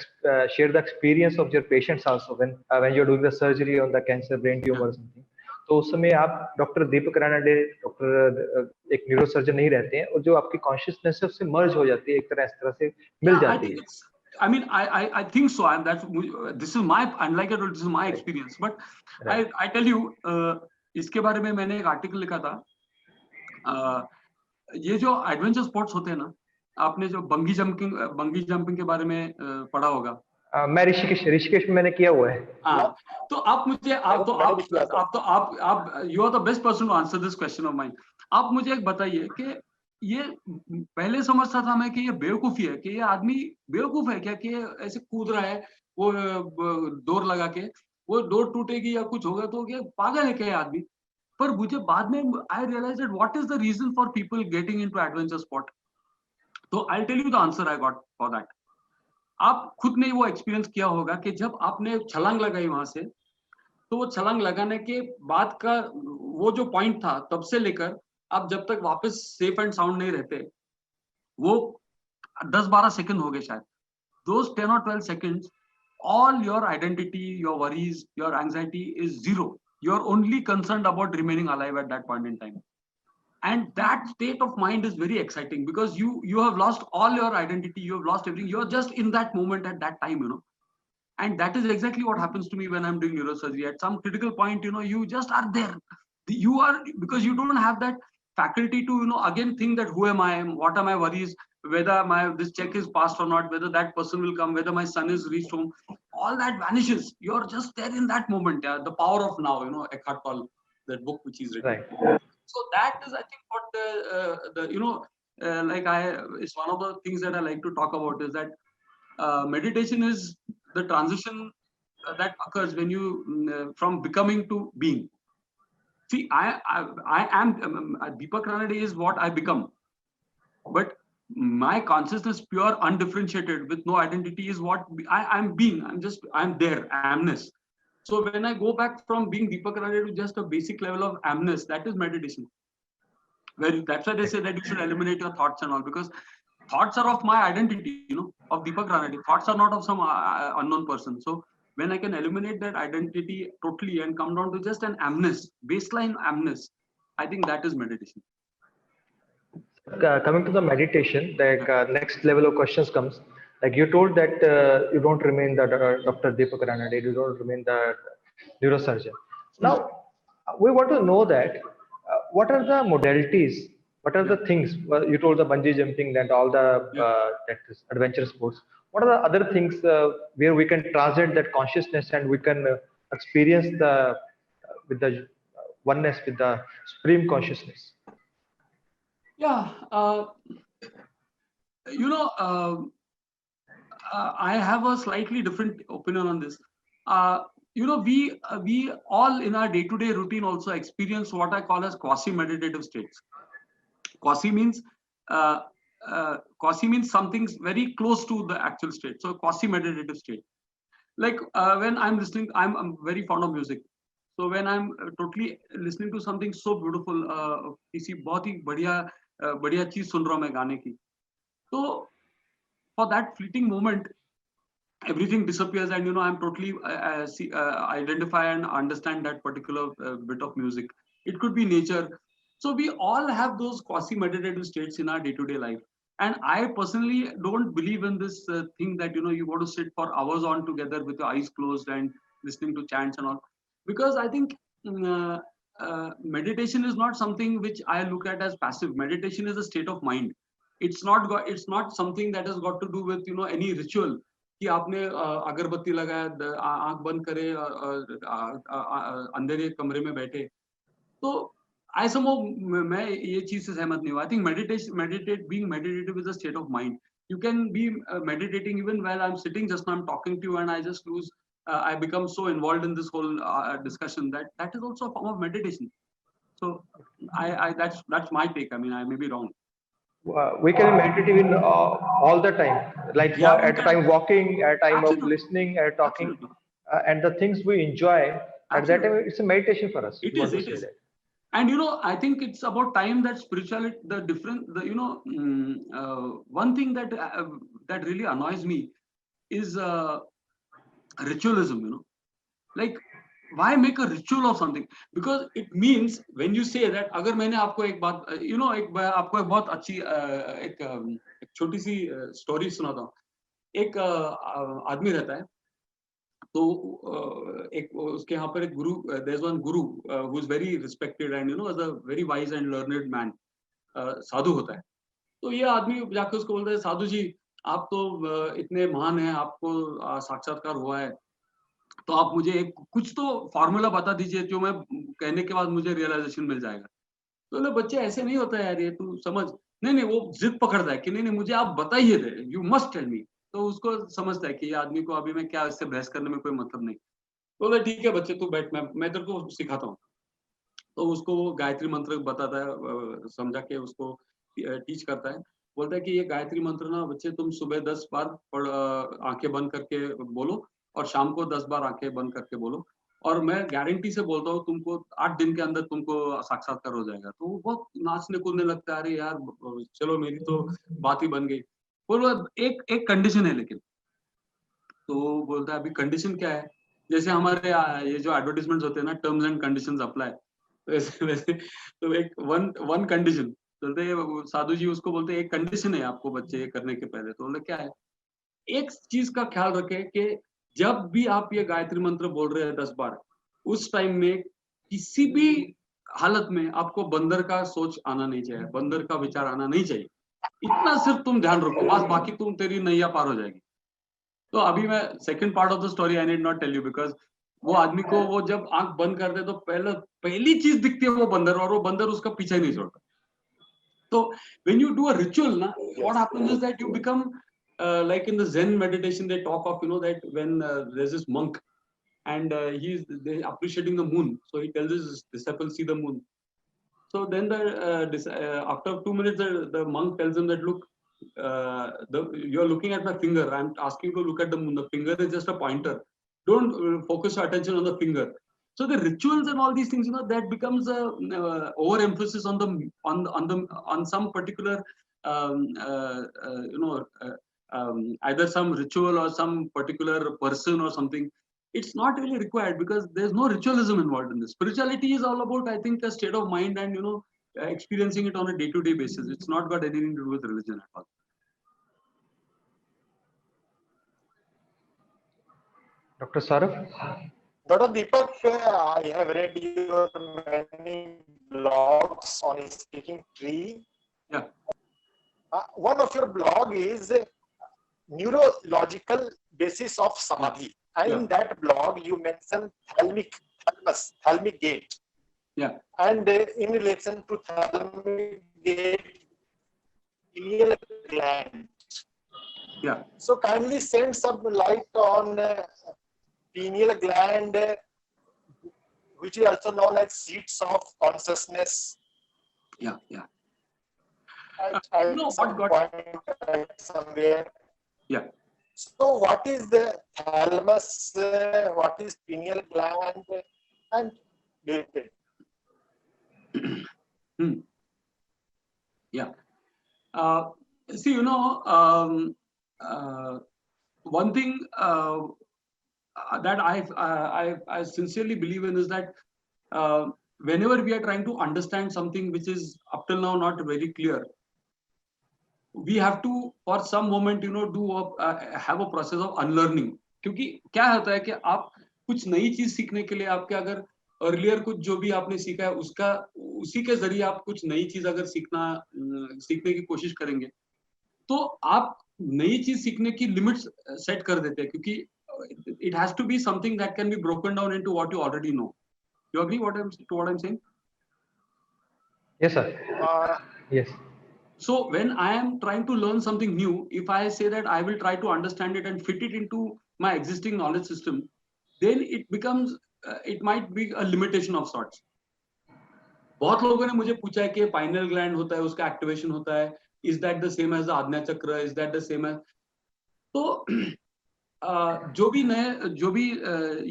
shared the experience of your patients also when you're doing the surgery on the cancer brain tumor or something. तो उस समय आप doctor दीपक Ranade, doctor एक neuro surgeon नहीं रहते हैं, और जो आपकी कॉन्शियसनेस है उससे मर्ज हो जाती है, एक तरह इस तरह से मिल जाती है। I mean, I think so, and this is my, and like I told, this is my experience. But I tell you, इसके बारे में मैंने एक आर्टिकल लिखा था. ये जो एडवेंचर स्पोर्ट्स होते हैं ना, आपने जो बंगी जंपिंग के बारे में पढ़ा होगा. मैं ऋषिकेश में मैंने किया हुआ है. हाँ, तो आप मुझे you are the best person to answer this question of mine. आप मुझे एक बताइए कि ये पहले समझता था मैं कि ये बेवकूफी है, कि ये आदमी बेवकूफ है क्या, कि ऐसे कूद रहा है वो डोर लगा के, वो डोर टूटेगी या कुछ होगा तो, क्या पागल है क्या ये आदमी. पर मुझे बाद में I realise that what is the reason for people getting into adventure sport. तो I tell you the answer I got for that. आप खुद ने वो एक्सपीरियंस किया होगा कि जब आपने छलांग लगाई वहां से, तो वो छलांग लगाने के बाद का वो जो पॉइंट था, तब से लेकर आप जब तक वापस सेफ एंड साउंड नहीं रहते, वो 10-12 सेकंड हो गए शायद. Those 10 or 12 seconds, all your identity, your worries, your anxiety is zero. You're only concerned about remaining alive at that point in time. And that state of mind is very exciting, because you have lost all your identity, you have lost everything. You're just in that moment at that time, you know. And that is exactly what happens to me when I'm doing neurosurgery. At some critical point, you know, you just are there. You are, because you don't have that faculty to, you know, again think that who am I, what are my worries, whether this check is passed or not, whether that person will come, whether my son is reached home. All that vanishes. You're just there in that moment. Yeah, the power of now, you know, Eckhart Tolle, that book which he's written. Right. So that is, I think, what the you know, it's one of the things that I like to talk about, is that meditation is the transition that occurs when you from becoming to being. See, I am Deepak Ranade is what I become, but my consciousness, pure, undifferentiated, with no identity, is what I'm being. I'm there, amness. So when I go back from being Deepak Ranade to just a basic level of amness, that is meditation. That's why they say that you should eliminate your thoughts and all, because thoughts are of my identity, you know, of Deepak Ranade. Thoughts are not of some unknown person. So when I can eliminate that identity totally and come down to just an amness, baseline amness, I think that is meditation. Coming to the meditation, like next level of questions comes. Like you told that you don't remain the Dr. Deepak Ranade, you don't remain the neurosurgeon. Now, we want to know that what are the modalities, what are the things, you told the bungee jumping and all the adventure sports. What are the other things where we can transcend that consciousness and we can experience with the oneness with the supreme consciousness? Yeah, you know, I have a slightly different opinion on this. You know, we all in our day-to-day routine also experience what I call as quasi-meditative states. Quasi means something very close to the actual state. So quasi-meditative state. Like when I'm listening, I'm very fond of music. So when I'm totally listening to something so beautiful, किसी बहुत ही बढ़िया चीज सुन रहा हूँ मैं गाने की, तो for that fleeting moment, everything disappears, and you know, I'm totally identify and understand that particular bit of music. It could be nature. So we all have those quasi-meditative states in our day-to-day life. And I personally don't believe in this thing that, you know, you got to sit for hours on together with your eyes closed and listening to chants and all. Because I think meditation is not something which I look at as passive. Meditation is a state of mind. It's not something that has got to do with, you know, any ritual. कि आपने अगरबत्ती लगाया, आंख बंद करे, अंधेरे कमरे में बैठे, तो I somehow मैं ये चीज से सहमत नहीं हूँ. I think being meditative is a state of mind. You can be meditating even while I'm sitting. Just now I'm talking to you and I just I become so involved in this whole discussion that is also a form of meditation. So that's my take. I mean, I may be wrong. We can meditate in all the time, like at a time walking, at a time of listening, at talking, and the things we enjoy at that time, it's a meditation for us. It is. And you know, I think it's about time that spirituality, you know, one thing that really annoys me is ritualism. You know, like why make a ritual of something? Because it means when you say that, अगर मैंने आपको एक बात, आपको एक बहुत अच्छी एक छोटी सी स्टोरी सुनाता हूँ. एक आदमी रहता है, तो एक उसके यहाँ पर एक गुरु, there is one guru who is very respected and as a very wise and learned man, साधु होता है. तो ये आदमी जाकर उसको बोलता है, साधु जी आप तो इतने महान हैं, आपको साक्षात्कार हुआ है, तो आप मुझे एक कुछ तो फॉर्मूला बता दीजिए जो मैं कहने के बाद मुझे रियलाइजेशन मिल जाएगा. तो बोले, बच्चे ऐसे नहीं होता है यार, ये तू समझ. नहीं नहीं, वो जिद पकड़ता है कि नहीं नहीं मुझे आप बताइए दे, यू मस्ट टेल मी. तो उसको समझता है कि ये आदमी को अभी मैं क्या इससे बहस करने में कोई मतलब नहीं. तो बोले ठीक है बच्चे, तू बैठ, मैं तेरे को सिखाता हूँ. तो उसको वो गायत्री मंत्र बताता है, समझा के उसको टीच करता है. बोलता है कि ये गायत्री मंत्र ना बच्चे, तुम सुबह 10 बार आंखें बंद करके बोलो और शाम को 10 बार आंखें बंद करके बोलो, और मैं गारंटी से बोलता हूँ तुमको 8 दिन के अंदर तुमको साक्षात्कार हो जाएगा. तो वो बहुत नाचने कूदने लगता है, अरे यार चलो मेरी तो बात ही बन गई. बोलो एक कंडीशन है लेकिन. तो बोलता है अभी कंडीशन क्या है? जैसे हमारे ये जो एडवर्टाइजमेंट्स होते हैं ना, टर्म्स एंड कंडीशंस अप्लाई, वैसे वैसे तो एक वन कंडीशन बोलते हैं साधु जी, उसको बोलते हैं एक कंडीशन है आपको बच्चे ये करने के पहले. तो बोले क्या है? एक चीज का ख्याल रखें कि जब भी आप ये गायत्री मंत्र बोल रहे हैं 10 बार, उस टाइम में किसी भी हालत में आपको बंदर का सोच आना नहीं चाहिए, बंदर का विचार आना नहीं चाहिए. इतना सिर्फ तुम ध्यान रखो बस, बाकी तुम तेरी नैया पार हो जाएगी. तो अभी मैं second part of the story I need not tell you, because वो आदमी को वो जब आंख बंद करते तो पहली चीज दिखती है वो बंदर, और वो बंदर उसका पीछा ही नहीं छोड़ता. तो when you do a ritual na, what happens is that you become like in the Zen meditation they talk of, that when there's this monk and they appreciating the moon, so he tells his disciples see the moon. So then after 2 minutes the monk tells him that look, you're looking at my finger, I'm asking you to look at the moon, the finger is just a pointer, don't focus your attention on the finger. So the rituals and all these things, that becomes a overemphasis on some particular either some ritual or some particular person or something. It's not really required because there's no ritualism involved in this. Spirituality is all about, I think, a state of mind and experiencing it on a day-to-day basis. It's not got anything to do with religion at all. Dr. Saurav? Dr. Deepak, I have read your many blogs on speaking tree. Yeah. One of your blog is neurological basis of samadhi. And in that blog, you mention thalamic gate. Yeah. And in relation to thalamic gate, pineal gland. Yeah. So kindly shed some light on pineal gland, which is also known as seats of consciousness. Yeah, yeah. At some point, somewhere. Yeah. So what is the thalamus? What is pineal gland? And yeah. See, one thing that I sincerely believe in is that whenever we are trying to understand something which is up till now not very clear, we have to for some moment have a process of unlearning. क्योंकि क्या होता है कि आप कुछ नई चीज सीखने के लिए आपके अगर अर्लियर कुछ जो भी आपने सीखा है उसी के जरिए आप कुछ नई चीज अगर सीखने की कोशिश करेंगे तो आप नई चीज सीखने की लिमिट्स सेट कर देते हैं, क्योंकि it has to be something that can be broken down into what you already know. You agree what I'm saying? Yes, sir. Yes. So when I am trying to learn something new, if I say that I will try to understand it and fit it into my existing knowledge system, then it becomes it might be a limitation of sorts. बहुत लोगों ने मुझे पूछा है कि pineal gland होता है, उसका एक्टिवेशन होता है, is that the same as the आज्ञा चक्र, is that the same as, तो जो भी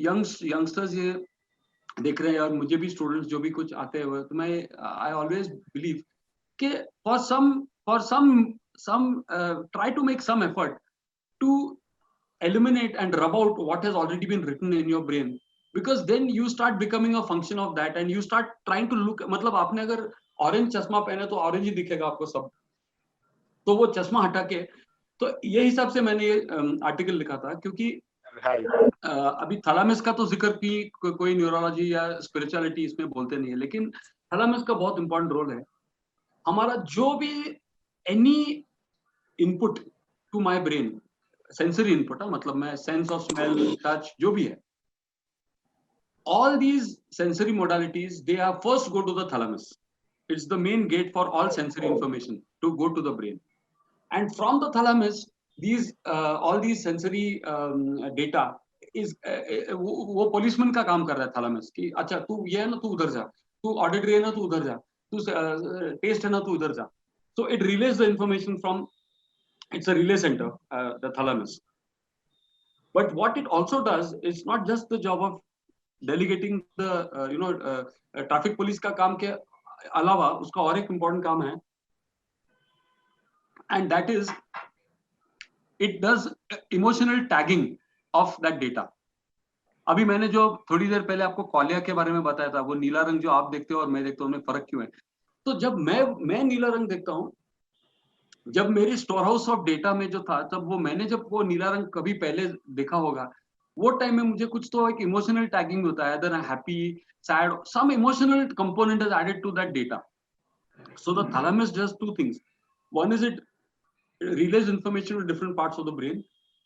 यंगस्टर्स ये देख रहे हैं और मुझे भी स्टूडेंट्स जो भी कुछ आते हुए, तो मैं आई ऑलवेज बिलीव कि for some try to make some effort to eliminate and rub out what has already been written in your brain because then you start becoming a function of that and you start trying to look, मतलब आपने अगर orange चश्मा पहने तो orange ही दिखेगा आपको सब, तो वो चश्मा हटा के, तो ये हिसाब से मैंने ये आर्टिकल लिखा था, क्योंकि अभी थैलेमस का तो जिक्र की कोई न्यूरोलॉजी या स्पिरिचुअलिटी इसमें बोलते नहीं है, लेकिन थैलेमस का बहुत इंपॉर्टेंट रोल है। हमारा जो भी any input to my brain, sensory input, मतलब मैं सेंस ऑफ स्मेल, टच, जो भी है, all these sensory modalities, they are first go to the thalamus. It's the main gate for all sensory information to go to the brain, and from the thalamus these all these sensory data is वो policeman का काम कर रहा है thalamus कि अच्छा तू ये है ना तू उधर जा, तू auditory है ना तू उधर जा, तू taste है ना तू उधर जा. So it relays the information from, it's a relay center, the thalamus. But what it also does is not just the job of delegating the traffic police का काम के अलावा उसका और एक इम्पोर्टेंट काम है, and that is it does emotional tagging of that data. अभी मैंने जो थोड़ी देर पहले आपको कॉलिया के बारे में बताया था, वो नीला रंग जो आप देखते हो और मैं देखता हूँ, उनमें फर्क क्यों है? तो जब मैं नीला रंग देखता हूँ, जब मेरी स्टोर हाउस ऑफ डेटा में जो था, तब वो मैंने जब वो नीला रंग कभी पहले देखा होगा, वो टाइम में मुझे कुछ तो एक इमोशनल टैगिंग होता है, either happy, sad, some emotional component is added to that data. So the thalamus does two things. One is it relays information to different parts of the brain,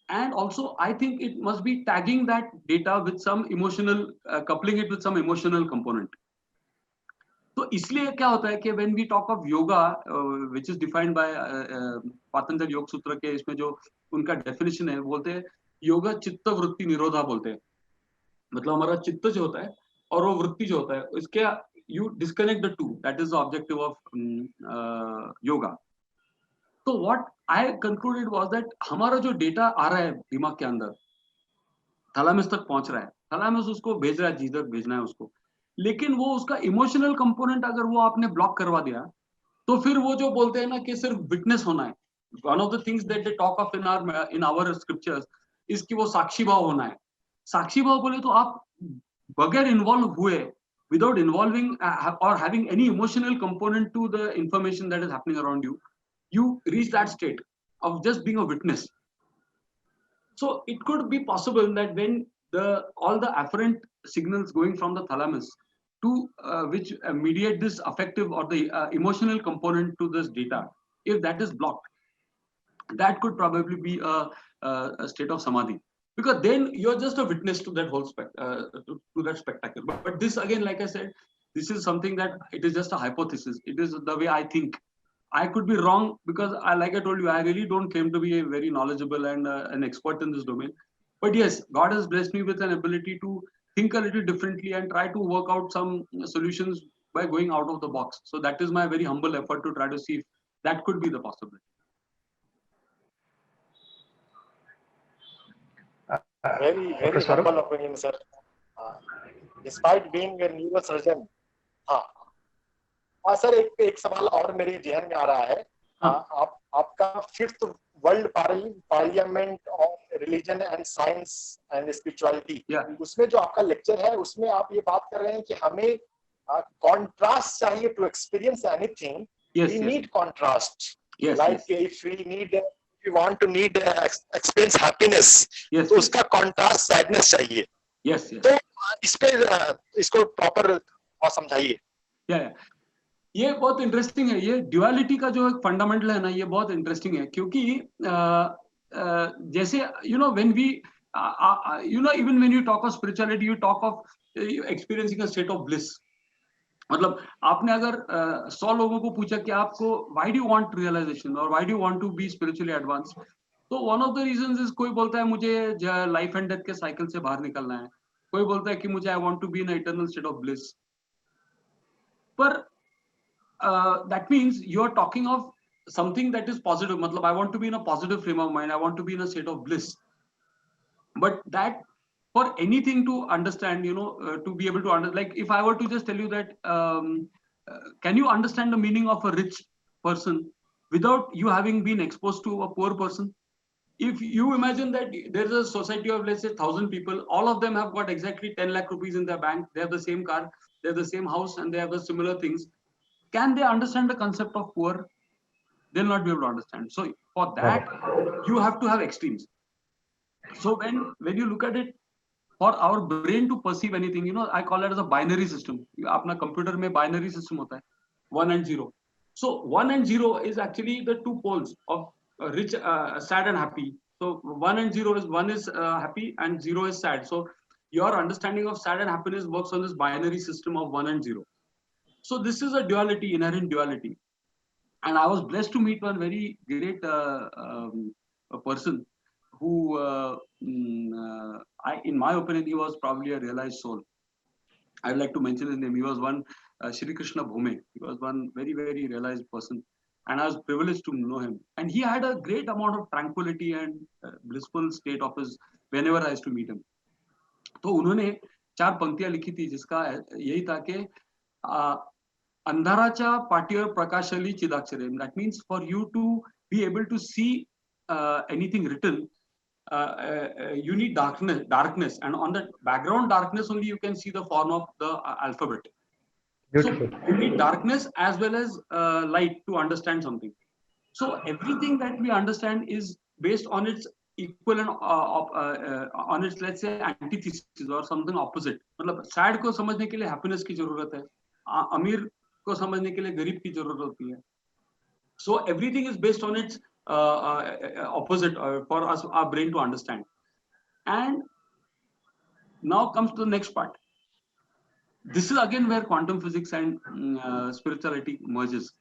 and also I think it must be tagging that data with some emotional, coupling it with some emotional component. तो इसलिए क्या होता है कि when we talk of yoga, which is defined by Patanjala योग सूत्र के, इसमें जो उनका डेफिनेशन है, बोलते हैं योगा चित्त वृत्ति निरोधा बोलते हैं, मतलब हमारा चित्त जो होता है और वो वृत्ति जो होता है, इसके you disconnect the two, that is the objective of yoga. तो what I concluded was that हमारा जो डेटा आ रहा है दिमाग के अंदर, थैलेमस तक पहुंच रहा है, थैलेमस उसको भेज रहा है जिधर भेजना है उसको, लेकिन वो उसका इमोशनल कंपोनेंट अगर वो आपने ब्लॉक करवा दिया, तो फिर वो जो बोलते हैं ना कि सिर्फ विटनेस होना है, one of the things that they talk of in our scriptures इसकी वो साक्षी भाव होना है. साक्षी भाव बोले तो आप बगैर इन्वॉल्व हुए, विदाउट इन्वॉल्विंग और having any emotional component to the information that is happening around you, you reach that state of just being a witness. So it could be possible that when all the afferent signals going from the thalamus to which mediate this affective or the emotional component to this data, if that is blocked, that could probably be a state of samadhi, because then you're just a witness to that whole to that spectacle. But this again, like I said, this is something that it is just a hypothesis. It is the way I think. I could be wrong, because like I told you, I really don't claim to be a very knowledgeable and an expert in this domain. But yes, God has blessed me with an ability to think a little differently and try to work out some solutions by going out of the box. So that is my very humble effort to try to see if that could be the possibility. Very humble opinion, sir. Despite being a neurosurgeon, हाँ sir, एक सवाल और मेरे ध्यान में आ रहा है. आपका 5th world parliament of religion and science and spirituality, उसमें जो आपका लेक्चर है, उसमें आप ये बात कर रहे हैं कि हमें कॉन्ट्रास्ट चाहिए to experience anything. We need contrast, like if we want to need experience happiness, तो उसका कॉन्ट्रास्ट सैडनेस चाहिए. तो इस पे इसको प्रॉपर समझाइए. ये बहुत इंटरेस्टिंग है. ये ड्युअलिटी का जो एक फंडामेंटल है ना, ये बहुत इंटरेस्टिंग है, क्योंकि जैसे when we even when you talk of spirituality, you talk of experiencing a state of bliss. मतलब आपने अगर 100 लोगों को पूछा कि आपको why do you want realisation और why do you want to be spiritually advance, तो one of the reasons is, कोई बोलता है मुझे लाइफ एंड डेथ के साइकिल से बाहर निकलना है, कोई बोलता है कि मुझे I want to be in eternal state of bliss. पर that means you are talking of something that is positive. Matlab, I want to be in a positive frame of mind, I want to be in a state of bliss. But that, for anything to understand, to be able to understand, like if I were to just tell you that can you understand the meaning of a rich person without you having been exposed to a poor person? if you imagine that there's a society of, let's say, 1,000 people, all of them have got exactly 10 lakh rupees in their bank, they have the same car, they have the same house, and they have the similar things. Can they understand the concept of poor? They'll not be able to understand. So for that, you have to have extremes. So when you look at it, for our brain to perceive anything, you know, I call it as a binary system. Apna computer mein binary system hota hai, 1 and 0. So 1 and 0 is actually the two poles of rich, sad and happy. So 1 and 0 is, 1 is happy and 0 is sad. So your understanding of sad and happiness works on this binary system of 1 and 0. So this is a duality, inherent duality. And I was blessed to meet one very great a person who, in my opinion, he was probably a realized soul. I'd like to mention his name. He was one Shri Krishna Bhume. He was one very, very realized person. And I was privileged to know him. And he had a great amount of tranquility and blissful state of his whenever I used to meet him. तो उन्होंने 4 पंक्तियां लिखी थी जिसका यही था कि अंधाराच्या पाठीवर प्रकाशली चिदाक्षरे. That means for you to be able to see anything written, you need darkness, and on the background darkness only you can see the form of the alphabet. Beautiful. So you need darkness as well as light to understand something. So everything that we understand is based on its equivalent, on its, let's say, antithesis or something opposite. मतलब sad को समझने के लिए happiness की जरूरत है, अमीर को समझने के लिए गरीब की जरूरत होती है. So everything is based on its opposite for us, our brain to understand. And now comes to the next part. This is again where quantum physics and spirituality merges.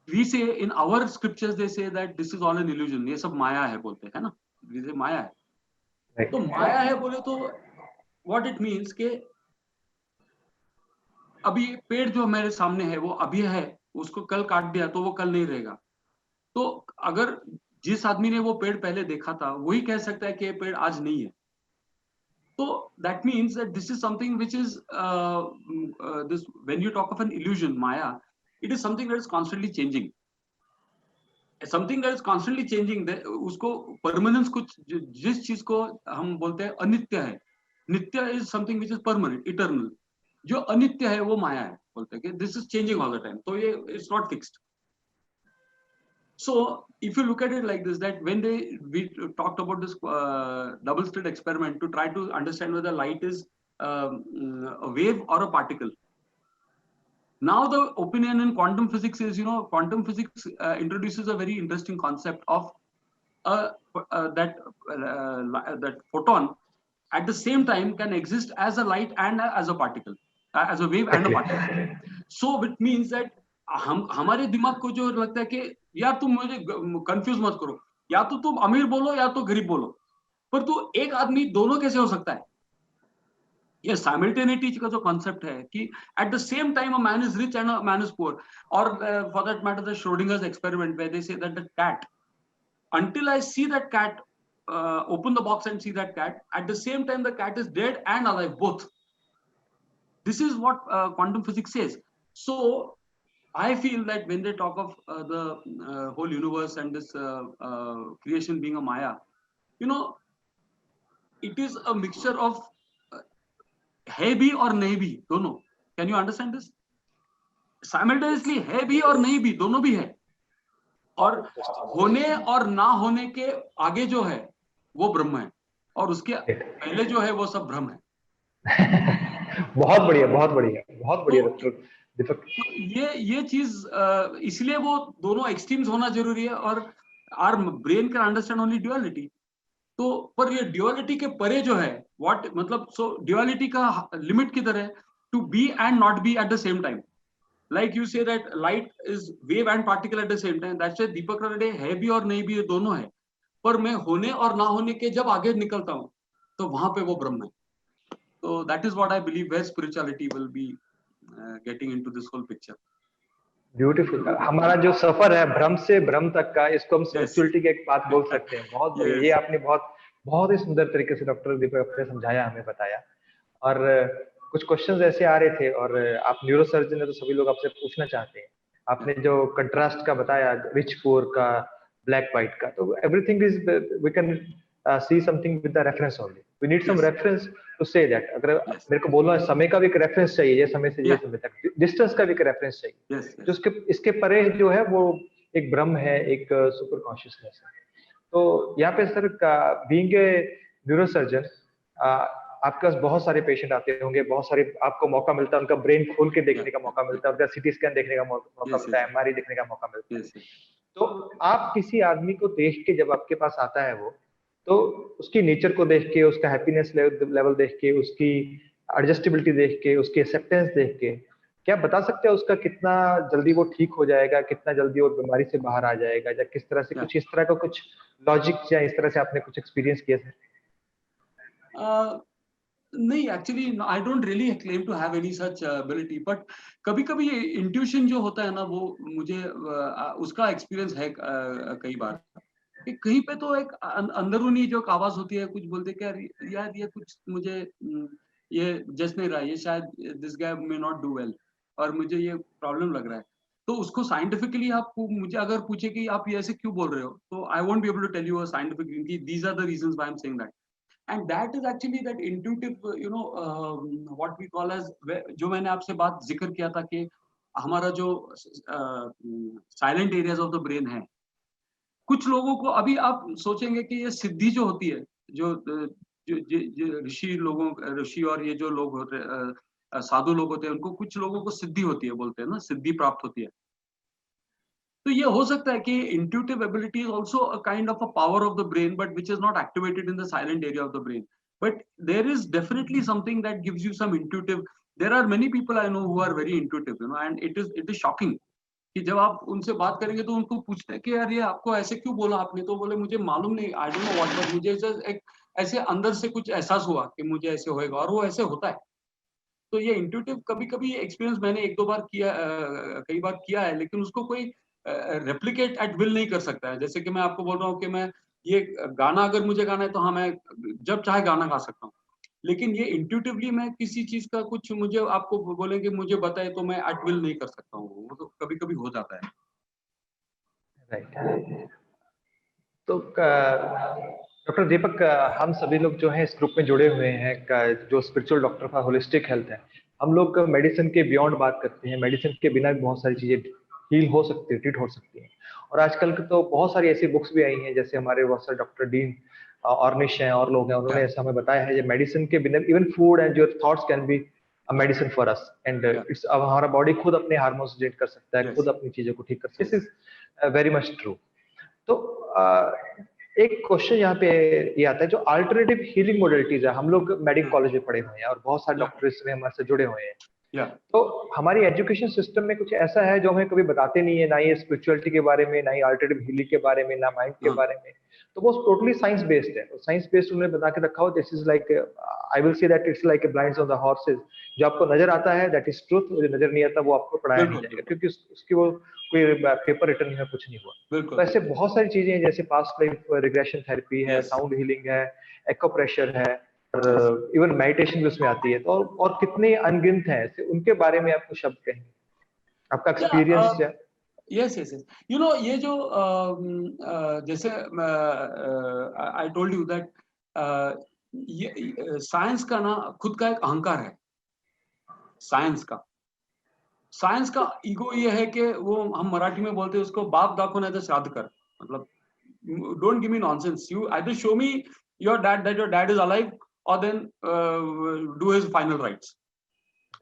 We say in our scriptures, they say that this is all an illusion. ये सब माया है बोलते हैं ना? We say माया है. तो माया है बोले तो what it means कि अभी पेड़ जो मेरे सामने है वो अभी है, उसको कल काट दिया तो वो कल नहीं रहेगा. तो अगर जिस आदमी ने वो पेड़ पहले देखा था वही कह सकता है कि ये पेड़ आज नहीं है. So that means that this is something which is this, when you talk of an illusion, Maya, it is something that is constantly changing. Something that is constantly changing, उसको permanence कुछ, जिस चीज को हम बोलते हैं अनित्य है, नित्य is something which is permanent, eternal. जो अनित्य है वो माया है बोलते हैं कि this is changing all the time. तो ये it's not fixed. So if you look at it like this, that when we talked about this double slit experiment to try to understand whether light is a wave or a particle. Now the opinion in quantum physics is, you know, quantum physics introduces a very interesting concept of that photon at the same time can exist as a light and as a particle, as a wave and a particle. So it means that हमारे दिमाग को जो लगता है कि यार तुम मुझे कंफ्यूज मत करो, या तो तुम अमीर बोलो या तो गरीब बोलो, पर तू एक आदमी दोनों कैसे हो सकता है? ये साइमल्टेनिटी का जो कॉन्सेप्ट है कि at the same time a man is rich and a man is poor, और for that matter the Schrodinger's experiment where they say that the cat, until I see that cat, open the box and see that cat, at the same time the cat is dead and alive, both. This is what quantum physics says. So I feel that when they talk of the whole universe and this creation being a Maya, you know, it is a mixture of hai bhi or nahi bhi, dono. Can you understand this? Simultaneously hai bhi और नहीं भी, दोनों भी है. और होने और ना होने के आगे जो है वो ब्रह्म है, और उसके पहले जो है वो सब भ्रम है. बहुत बढ़िया, बहुत बढ़िया, बहुत बढ़िया डॉक्टर दीपक. ये चीज इसलिए वो दोनों एक्सट्रीम्स होना जरूरी है, और our brain can understand only duality. तो पर ये ड्युअलिटी के परे जो है व्हाट मतलब, सो ड्युअलिटी का लिमिट किधर है? To be and not be at the same time. Like you say that light is wave and particle at the same time. That's why दीपक रनडे है भी और नहीं भी, ये दोनों है. पर मैं होने और ना होने के जब आगे निकलता हूँ तो वहां पे वो ब्रह्म है. So that is what I believe where spirituality will be getting into this whole picture. Beautiful. हमारा जो सफर है भ्रम से ब्रह्म तक का, इसको हम स्पिरिचुअलिटी के एक बात बोल सकते हैं. बहुत बढ़िया. ये आपने बहुत ही सुंदर तरीके से डॉक्टर दीपक ने समझाया, हमें बताया. और कुछ क्वेश्चंस ऐसे आ रहे थे, और आप न्यूरो सर्जन है तो सभी लोग आपसे पूछना चाहते हैं. आपने जो कंट्रास्ट का बताया, रिच पुअर का, black white का, तो everything is we can see something with the reference only. We need some reference to say that. अगर मेरे को बोलना है समय का भी एक रेफरेंस चाहिए, ये समय से ये समय तक, डिस्टेंस का भी एक रेफरेंस चाहिए, जो इसके परे जो है वो एक ब्रह्म है, एक सुपर कॉन्शियसनेस है. तो यहाँ पे सर बीइंग ए न्यूरोसर्जन आपके पास बहुत सारे पेशेंट आते होंगे, बहुत सारे आपको मौका मिलता है उनका ब्रेन खोल के देखने का मौका मिलता है, उनका सीटी स्कैन देखने का मौका मिलता है, एमआरआई देखने का मौका मिलता है. तो आप किसी आदमी को देख के जब आपके पास आता है वो, तो उसकी नेचर को देख के, उसका हैप्पीनेस लेवल देख के, उसकी एडजस्टेबिलिटी देख के, उसकी एक्सेप्टेंस देख के, क्या बता सकते हैं उसका कितना जल्दी वो ठीक हो जाएगा, कितना जल्दी वो बीमारी से बाहर आ जाएगा, या किस तरह से कुछ इस तरह का कुछ लॉजिक या इस तरह से आपने कुछ एक्सपीरियंस किया सर? नहीं, actually I don't really claim to have any such ability, but कभी-कभी ये इंट्यूशन जो होता है ना, वो मुझे उसका एक्सपीरियंस है कई बार कि कहीं पे तो एक अंदरूनी जो आवाज होती है, कुछ बोलते कि यार ये कुछ मुझे ये जस्ट नहीं रहा, ये शायद this guy may not do well, और मुझे ये प्रॉब्लम लग रहा है. तो उसको साइंटिफिकली आप मुझे अगर पूछे कि आप ये ऐसे क्यों बोल रहे हो, तो I won't be able to tell you scientifically these are the reasons why I am saying that. And that is actually that intuitive, what we call as, जो मैंने आपसे बात जिक्र किया था कि हमारा जो silent areas of the brain है, कुछ लोगों को अभी आप सोचेंगे कि ये सिद्धि जो होती है, जो ऋषि और ये जो लोग होते हैं, साधु लोग होते हैं, उनको कुछ लोगों को सिद्धि होती है, बोलते हैं ना, सिद्धि प्राप्त होती है. तो ये हो सकता है कि intuitive ability is also a kind of a power of the brain, but which is not activated in the silent area of the brain. But there is definitely something that gives you some intuitive. There are many people I know who are very intuitive, and it is shocking कि जब आप उनसे बात करेंगे तो उनको पूछते हैं कि यार ये आपको ऐसे क्यों बोला आपने, तो बोले मुझे मालूम नहीं, I don't know what, but मुझे एक ऐसे अंदर से कुछ एहसास हुआ कि मुझे ऐसे होएगा, और वो ऐसे होता है. तो ये इंट्यूटिव कभी-कभी एक्सपीरियंस मैंने एक दो बार किया, कई बार किया है, लेकिन उसको कोई रेप्लिकेट एट विल नहीं कर सकता है. जैसे कि मैं आपको बोल रहा हूँ कि मैं ये गाना अगर मुझे गाना है तो हाँ, मैं जब चाहे गाना गा सकता हूँ, लेकिन ये इंट्यूटिवली मैं किसी चीज का कुछ मुझे आपको बोलेंगे मुझे बताए तो मैं एट विल नहीं कर सकता हूँ. वो तो कभी-कभी हो जाता है. राइट. तो डॉक्टर दीपक, हम सभी लोग जो हैं इस ग्रुप में जुड़े हुए हैं, जो spiritual doctor for holistic health है, हम लोग मेडिसिन के बियॉन्ड बात करते हैं. मेडिसिन के बिना भी बहुत सारी चीजें हील हो सकती है, ट्रीट हो सकती है. और आजकल तो बहुत सारी ऐसी बुक्स भी आई हैं, जैसे हमारे बहुत सारे डॉक्टर डीन ऑर्निश हैं और लोग हैं, उन्होंने ऐसा हमें बताया है, मेडिसिन के बिना even food and your thoughts can be a medicine for us, and it's, अब हमारा बॉडी खुद अपने हार्मोन्स जनरेट कर सकता है, खुद अपनी चीजों को ठीक कर सकता है. This is very much true. तो एक क्वेश्चन यहाँ पे ये आता है, जो अल्टरनेटिव हीलिंग मोडेलिटीज है, हम लोग मेडिकल कॉलेज में पढ़े हुए हैं और बहुत सारे डॉक्टर्स में हमारे से जुड़े हुए हैं. तो हमारी एजुकेशन सिस्टम में कुछ ऐसा है जो हमें कभी बताते नहीं है, ना ही स्पिरिचुअलिटी के बारे में, ना ही अल्टरनेटिव हीलिंग के बारे में, ना माइंड के बारे में. तो वो टोटली साइंस बेस्ड है. साइंस बेस्ड उन्होंने बता के रखा हो, this is like, I will say that it's like a blinds on the horses. जो आपको नजर आता है दैट इज ट्रूथ, जो नजर नहीं आता वो आपको पढ़ाया नहीं जाएगा, क्योंकि उसकी वो कोई पेपर रिटर्न में कुछ नहीं हुआ. तो ऐसे बहुत सारी चीजें हैं, जैसे पास्ट लाइफ रिग्रेशन थेरेपी है, साउंड हीलिंग है, एक्यूप्रेशर है, और इवन मेडिटेशन भी उसमें आती है. तो और कितने अनगिनत हैं ऐसे, उनके बारे में आपको शब्द कहेंगे, आपका एक्सपीरियंस क्या? यस. ये जो जैसे आई टोल्ड यू दैट ये साइंस का ना खुद का एक अहंकार है. साइंस का ईगो ये है कि वो, हम मराठी में बोलते हैं उसको, बाप दाखव नहीं तो श्राद्ध कर. मतलब don't give me nonsense, you either show me your dad that your dad is alive, और then do his final rites.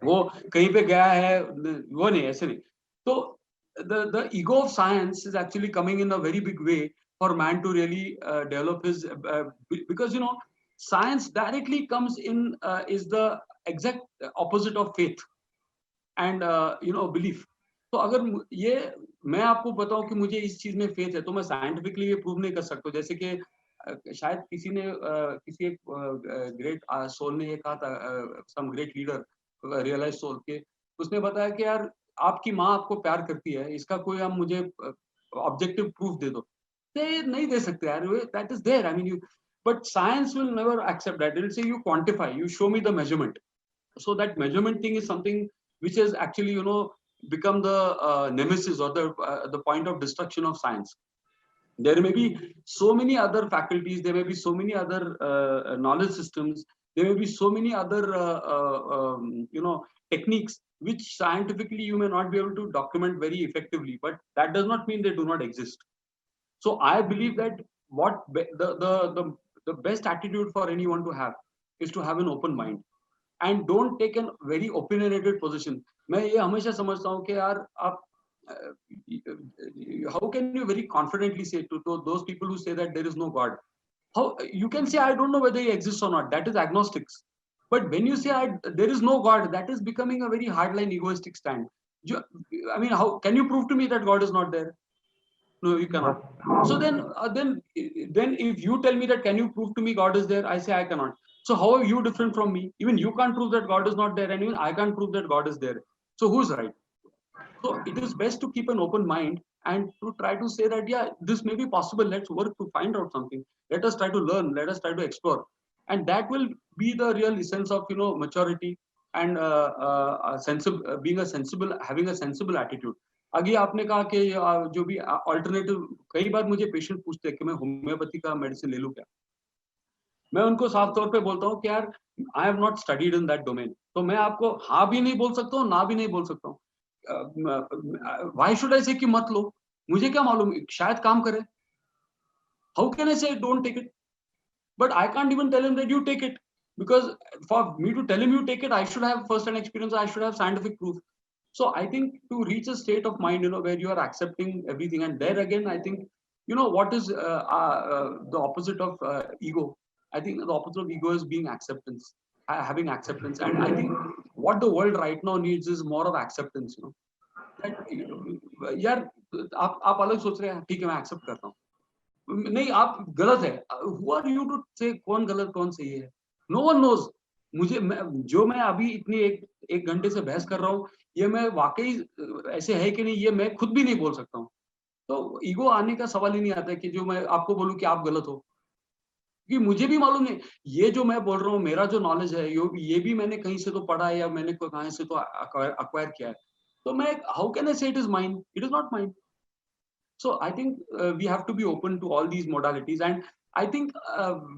वो कहीं पे गया है, वो नहीं, ऐसे नहीं. तो the ego of science is actually coming in a very big way for man to really develop his because science directly comes in, is the exact opposite of faith and belief. तो अगर ये मैं आपको बताऊं कि मुझे इस चीज में फेथ है, तो मैं साइंटिफिकली ये प्रूव नहीं कर सकता. जैसे कि शायद किसी एक ग्रेट सोल ने ये कहा था, some great leader realise soul के, उसने बताया कि यार आपकी माँ आपको प्यार करती है, इसका कोई आप मुझे ऑब्जेक्टिव प्रूफ दे दो. नहीं दे सकते यार, that is there. I mean you, but science will never accept that. It will say you quantify, you show me the measurement. So that measurement thing is something which has actually become the nemesis or the point of destruction of science. There may be so many other faculties, there may be so many other knowledge systems, there may be so many other techniques which scientifically you may not be able to document very effectively, but that does not mean they do not exist. So I believe that the best attitude for anyone to have is to have an open mind and don't take a very opinionated position. मैं ये हमेशा समझता हूँ कि यार आप how can you very confidently say to those people who say that there is no God? How you can say I don't know whether he exists or not? That is agnostics. But when you say there is no God, that is becoming a very hardline egoistic stand. I mean, how can you prove to me that God is not there? No, you cannot. So then if you tell me that can you prove to me God is there, I say I cannot. So how are you different from me? Even you can't prove that God is not there, and even I can't prove that God is there. So who's right? So it is best to keep an open mind and to try to say that, yeah, this may be possible. Let's work to find out something. Let us try to learn. Let us try to explore. And that will be the real essence of, maturity and being a sensible, having a sensible attitude. आगे आपने कहा कि जो भी alternative, कई बार मुझे patient पूछते हैं कि मैं होम्योपैथी का मेडिसिन ले लूं क्या. मैं उनको साफ तौर पे बोलता हूँ कि यार I have not studied in that domain, तो मैं आपको हाँ भी नहीं बोल सकता हूँ, ना भी नहीं बोल सकता हूँ. Why should I say कि मत लो? मुझे क्या मालूम, शायद काम करे. How can I say don't take it? But I can't even tell him that you take it, because for me to tell him you take it, I should have first-hand experience. I should have scientific proof. So I think to reach a state of mind, where you are accepting everything, and there again, I think, what is the opposite of ego? I think the opposite of ego is being acceptance, having acceptance. And I think what the world right now needs is more of acceptance. यार आप अलग सोच रहे हैं, ठीक है मैं accept करता हूँ. नहीं, आप गलत है. Who are you to say कौन गलत कौन सही है? No one knows. जो मैं अभी इतनी एक घंटे से बहस कर रहा हूँ, ये मैं वाकई ऐसे है कि नहीं, ये मैं खुद भी नहीं बोल सकता हूँ. तो ईगो आने का सवाल ही नहीं आता है कि जो मैं आपको बोलूं कि आप गलत हो, क्योंकि मुझे भी मालूम नहीं. ये जो मैं बोल रहा हूँ, मेरा जो नॉलेज है, ये भी मैंने कहीं से तो पढ़ा है या मैंने कहीं से तो अक्वायर किया है. तो मैं, हाउ कैन आई से it is mine? It is not mine. So I think we have to be open to all these modalities, and I think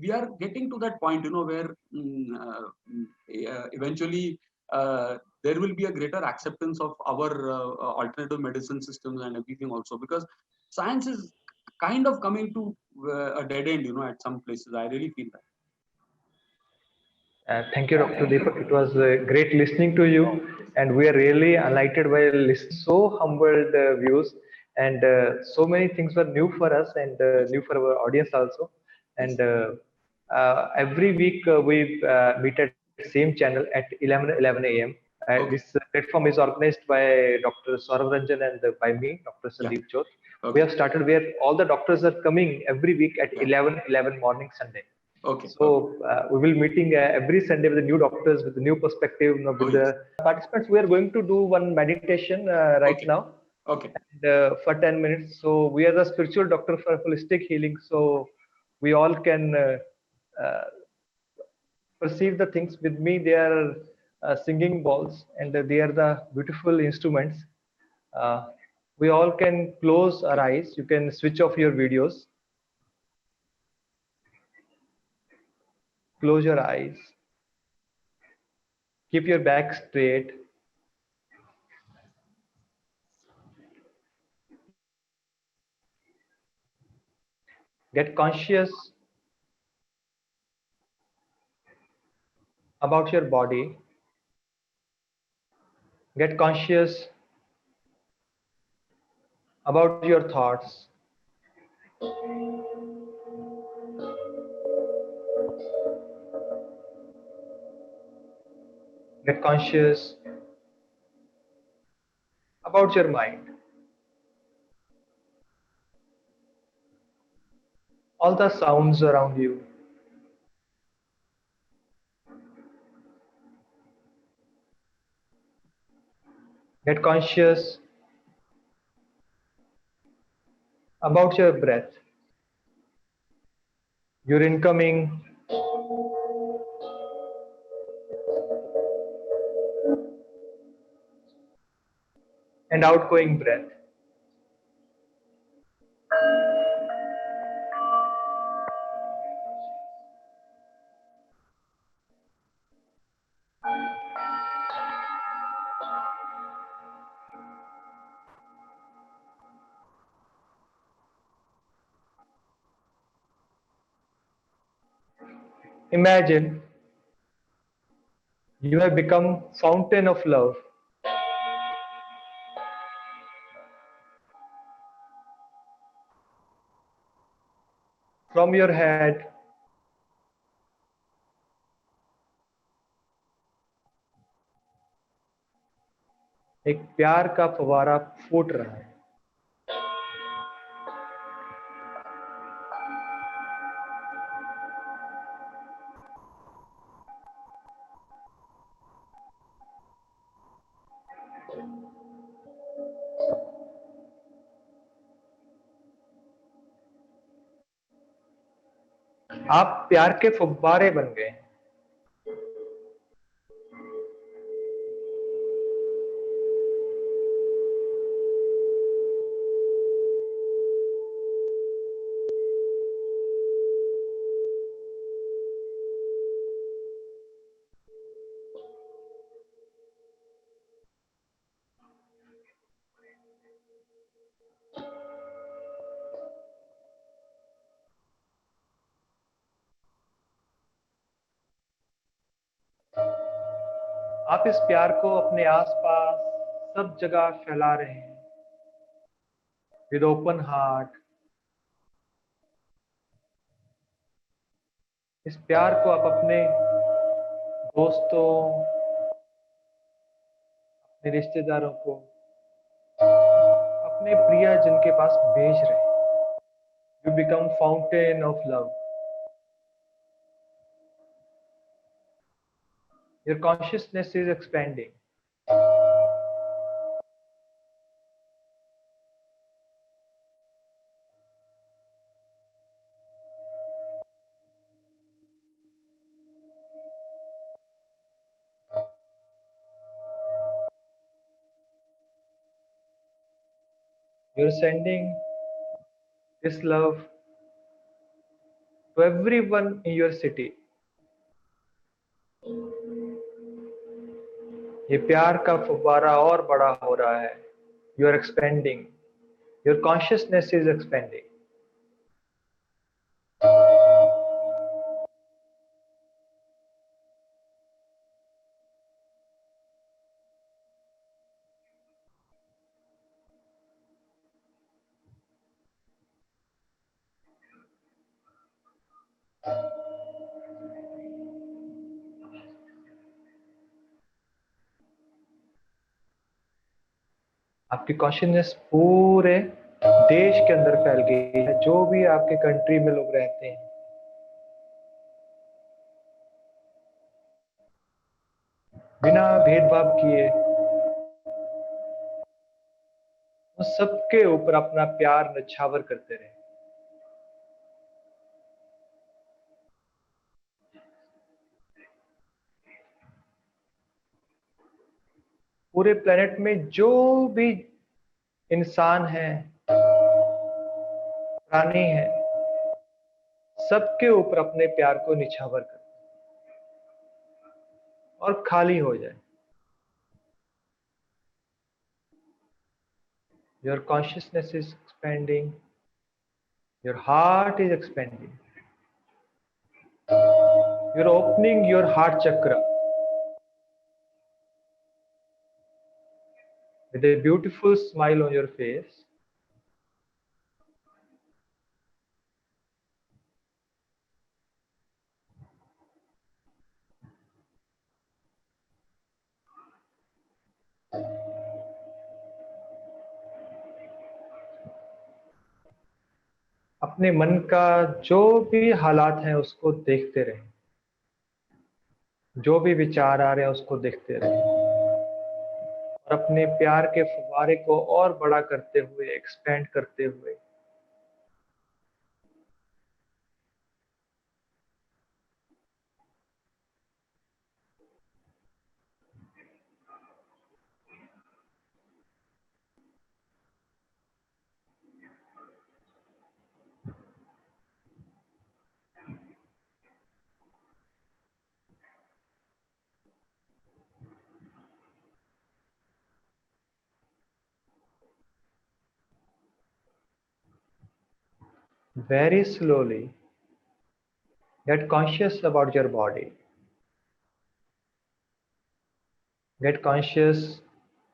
we are getting to that point, where eventually there will be a greater acceptance of our alternative medicine systems and everything also, because science is kind of coming to a dead end, at some places. I really feel that. Thank you, Dr. Deepak. It was great listening to you, and we are really enlightened by listening so humbled views, and so many things were new for us and new for our audience also. And every week we meet at same channel at 11 a.m. Okay. This platform is organized by Dr. Saurav Ranjan and by me, Dr. Sandeep Chor. Okay. We have started where all the doctors are coming every week at 11 morning Sunday. Okay. So we will meeting every Sunday with the new doctors with the new perspective. With the participants, we are going to do one meditation right now. Okay. And, for 10 minutes. So we are the spiritual doctor for holistic healing. So we all can perceive the things. With me, they are singing balls, and they are the beautiful instruments. We all can close our eyes. You can switch off your videos. Close your eyes. Keep your back straight. Get conscious about your body. Get conscious about your thoughts. Get conscious about your mind. All the sounds around you. Get conscious about your breath. Your incoming and outgoing breath. Imagine you have become fountain of love. From your head, एक प्यार का फवारा फूट रहा है। आप प्यार के फव्वारे बन गए। आप इस प्यार को अपने आसपास सब जगह फैला रहे हैं विद ओपन हार्ट। इस प्यार को आप अपने दोस्तों, अपने रिश्तेदारों को, अपने प्रियजन के पास भेज रहे हैं। You become fountain of love. Your consciousness is expanding. You're sending this love to everyone in your city. ये प्यार का फव्वारा और बड़ा हो रहा है। You are expanding. Your consciousness is expanding. आपकी कॉन्शियसनेस पूरे देश के अंदर फैल गई है। जो भी आपके कंट्री में लोग रहते हैं, बिना भेदभाव किए उन सबके ऊपर अपना प्यार नछावर करते रहे। पूरे प्लेनेट में जो भी इंसान है, प्राणी है, सबके ऊपर अपने प्यार को निछावर कर और खाली हो जाए। Your consciousness is expanding. Your heart is expanding. You're opening your heart chakra with a beautiful smile on your face. अपने मन का जो भी हालात है उसको देखते रहें। जो भी विचार आ रहे हैं उसको देखते रहें और अपने प्यार के फव्वारे को और बड़ा करते हुए, एक्सपेंड करते हुए very slowly Get conscious about your body. Get conscious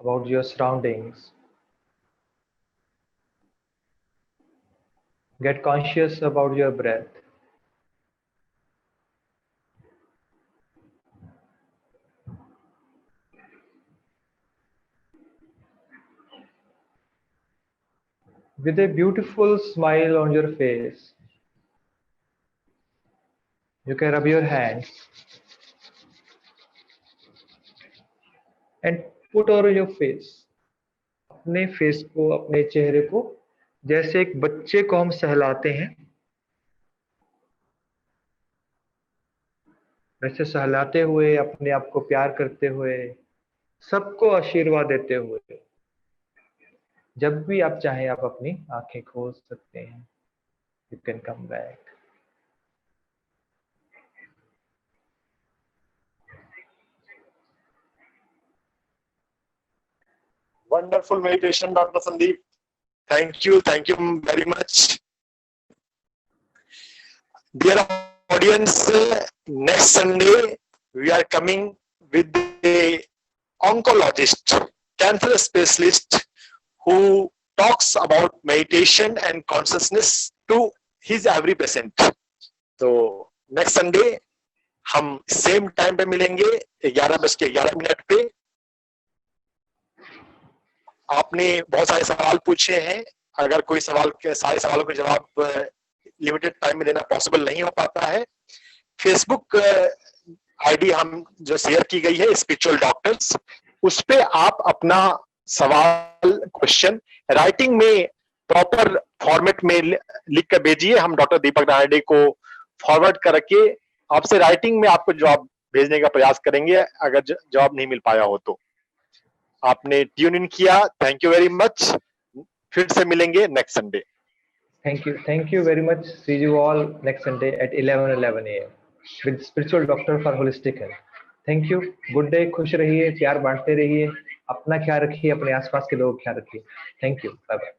about your surroundings. Get conscious about your breath. With a beautiful smile on your face, you can rub your hands and put on your face. अपने face को, अपने चेहरे को जैसे एक बच्चे को हम सहलाते हैं, वैसे सहलाते हुए, अपने आप को प्यार करते हुए, सबको आशीर्वाद देते हुए, जब भी आप चाहें आप अपनी आंखें खोल सकते हैं. You can come back. Wonderful meditation, Dr. Sandeep. Thank you very much. Dear audience, next Sunday we are coming with a oncologist, cancer specialist who talks about meditation and consciousness to his every patient. So next Sunday हम same time पे मिलेंगे 11:11 पे. आपने बहुत सारे सवाल पूछे हैं. अगर कोई सवाल के सारे सवालों के जवाब लिमिटेड टाइम में देना पॉसिबल नहीं हो पाता है, फेसबुक आईडी हम जो शेयर की गई है स्पिरिचुअल डॉक्टर्स, उस पे आप अपना सवाल, क्वेश्चन राइटिंग में प्रॉपर फॉर्मेट में लिख कर भेजिए. हम डॉक्टर दीपक नायडे को फॉरवर्ड करके आपसे राइटिंग में आपको जवाब भेजने का प्रयास करेंगे अगर जवाब नहीं मिल पाया हो तो. आपने ट्यून इन किया, थैंक यू वेरी मच. फिर से मिलेंगे next Sunday. Thank you very much. See you all next Sunday at 11 a.m. with spiritual doctor for holistic health. Thank you. Good day. खुश रहिए, प्यार बांटते रहिए, अपना ख्याल रखिए, अपने आसपास के लोगों का ख्याल रखिए. Thank you. Bye bye.